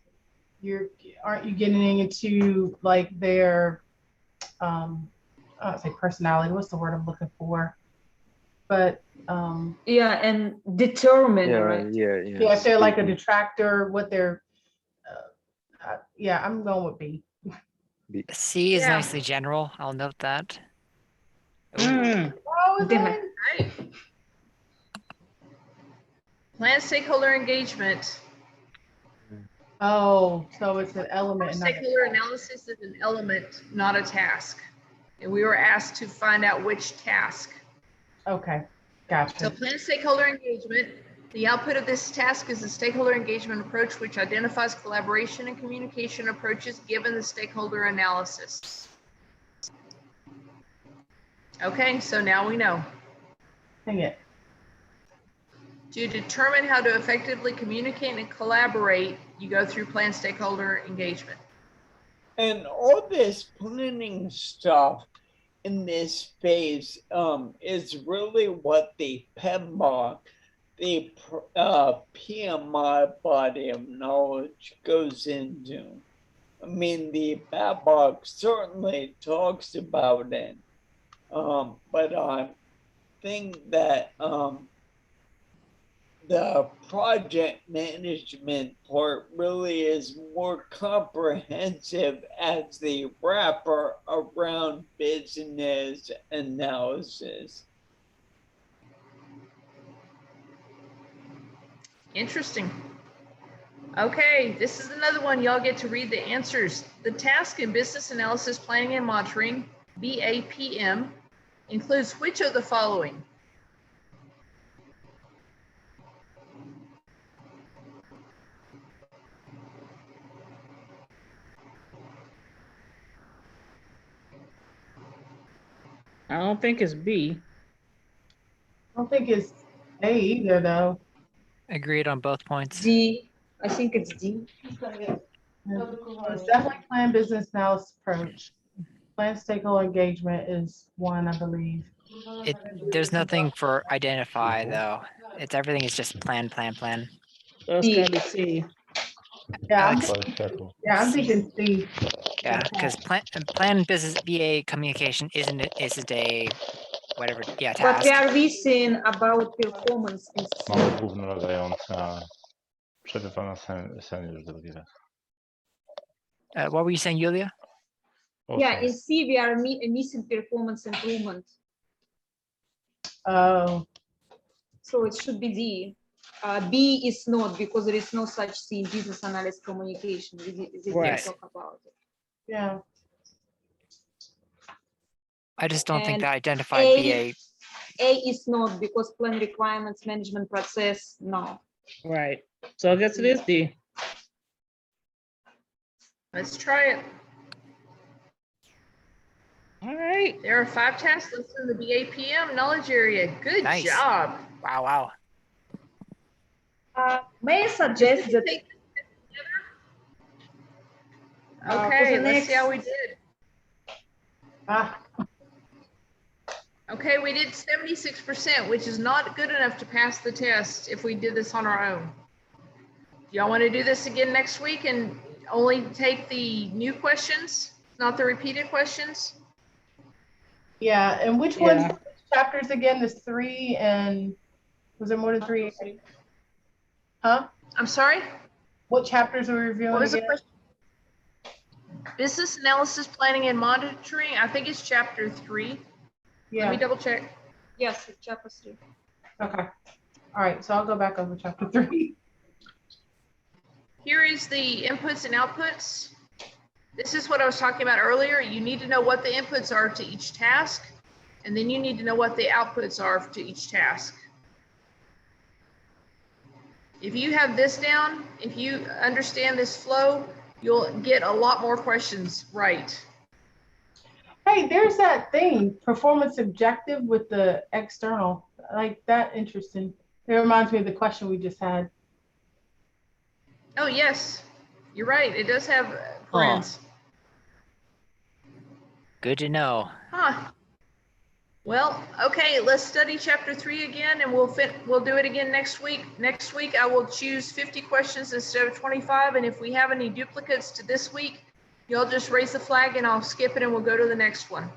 [SPEAKER 4] aren't you getting into like their I don't say personality, what's the word I'm looking for? But
[SPEAKER 3] yeah, and determine, right?
[SPEAKER 4] yeah, if they're like a detractor, what they're yeah, I'm going with B.
[SPEAKER 6] C is nicely general. I'll note that.
[SPEAKER 4] Oh,
[SPEAKER 3] Damn it.
[SPEAKER 1] Right. Plan stakeholder engagement.
[SPEAKER 4] Oh, so it's an element.
[SPEAKER 1] Stakeholder analysis is an element, not a task. And we were asked to find out which task.
[SPEAKER 4] Okay, gotcha.
[SPEAKER 1] So plan stakeholder engagement. The output of this task is a stakeholder engagement approach, which identifies collaboration and communication approaches given the stakeholder analysis. Okay, so now we know.
[SPEAKER 4] Dang it.
[SPEAKER 1] To determine how to effectively communicate and collaborate, you go through plan stakeholder engagement.
[SPEAKER 7] And all this planning stuff in this phase is really what the PEBOK, the PMI body of knowledge goes into. I mean, the BABOK certainly talks about it, but I think that the project management part really is more comprehensive as the wrapper around business analysis.
[SPEAKER 1] Interesting. Okay, this is another one. Y'all get to read the answers. The task in business analysis planning and monitoring, BAPM, includes which of the following?
[SPEAKER 2] I don't think it's B.
[SPEAKER 4] I don't think it's A either, though.
[SPEAKER 6] Agreed on both points.
[SPEAKER 3] D. I think it's D.
[SPEAKER 4] It's definitely plan business analysis approach. Plan stakeholder engagement is one, I believe.
[SPEAKER 6] There's nothing for identify though. Everything is just plan.
[SPEAKER 2] So it's gotta be C.
[SPEAKER 4] Yeah, I'm
[SPEAKER 6] C.
[SPEAKER 4] thinking C.
[SPEAKER 6] Yeah, because plan business BA communication isn't a whatever, yeah,
[SPEAKER 3] But we
[SPEAKER 6] task.
[SPEAKER 3] are missing about performance in C.
[SPEAKER 5] Mamy główny nadający, a przebywa na sen już drugi raz.
[SPEAKER 6] What were you saying, Julia?
[SPEAKER 3] Yeah, in C we are missing performance improvement.
[SPEAKER 4] Oh,
[SPEAKER 3] So it should be D. B is not, because there is no such thing, business analyst communication. We didn't
[SPEAKER 2] Right.
[SPEAKER 3] talk about it.
[SPEAKER 4] yeah.
[SPEAKER 6] I just don't think
[SPEAKER 3] And
[SPEAKER 6] that identified
[SPEAKER 3] A-
[SPEAKER 6] BA.
[SPEAKER 3] A is not, because plan requirements, management process, no.
[SPEAKER 2] Right. So I guess it is D.
[SPEAKER 1] Let's try it.
[SPEAKER 2] All right.
[SPEAKER 1] There are 5 tasks listed in the BAPM knowledge area. Good
[SPEAKER 6] Nice.
[SPEAKER 1] job.
[SPEAKER 6] Wow, wow.
[SPEAKER 3] May I suggest that
[SPEAKER 1] Take this together.
[SPEAKER 3] for
[SPEAKER 1] Okay,
[SPEAKER 3] the
[SPEAKER 1] let's see how we
[SPEAKER 3] next-
[SPEAKER 1] did.
[SPEAKER 4] Ah,
[SPEAKER 1] Okay, we did 76%, which is not good enough to pass the test if we did this on our own. Y'all want to do this again next week and only take the new questions, not the repeated questions?
[SPEAKER 4] yeah, and which ones, chapters again, there's 3 and, was there more than 3? Huh?
[SPEAKER 1] I'm sorry?
[SPEAKER 4] What chapters are we reviewing
[SPEAKER 1] What was the
[SPEAKER 4] again?
[SPEAKER 1] question? Business analysis, planning and monitoring. I think it's chapter 3. Let me
[SPEAKER 4] Yeah,
[SPEAKER 1] double check.
[SPEAKER 3] yes, chapter 3.
[SPEAKER 4] okay. All right, so I'll go back over chapter 3.
[SPEAKER 1] Here is the inputs and outputs. This is what I was talking about earlier. You need to know what the inputs are to each task, and then you need to know what the outputs are to each task. If you have this down, if you understand this flow, you'll get a lot more questions right.
[SPEAKER 4] Hey, there's that thing, performance objective with the external, like that interesting. It reminds me of the question we just had.
[SPEAKER 1] Oh, yes, you're right. It does have friends.
[SPEAKER 6] Good to know.
[SPEAKER 1] Huh. Well, okay, let's study chapter 3 again, and we'll do it again next week. Next week, I will choose 50 questions instead of 25, and if we have any duplicates to this week, you'll just raise the flag and I'll skip it and we'll go to the next one.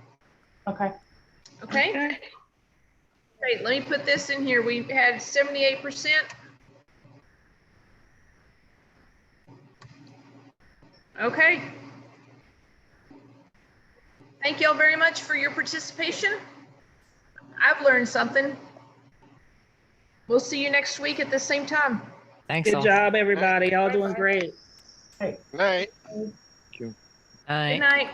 [SPEAKER 4] Okay.
[SPEAKER 1] Okay? Great, let me put this in here. We had 78%. Okay. Thank you all very much for your participation. I've learned something. We'll see you next week at the same time.
[SPEAKER 6] Thanks
[SPEAKER 2] Good
[SPEAKER 6] all.
[SPEAKER 2] job, everybody. Y'all doing great.
[SPEAKER 8] Night.
[SPEAKER 6] Night.
[SPEAKER 1] Good night.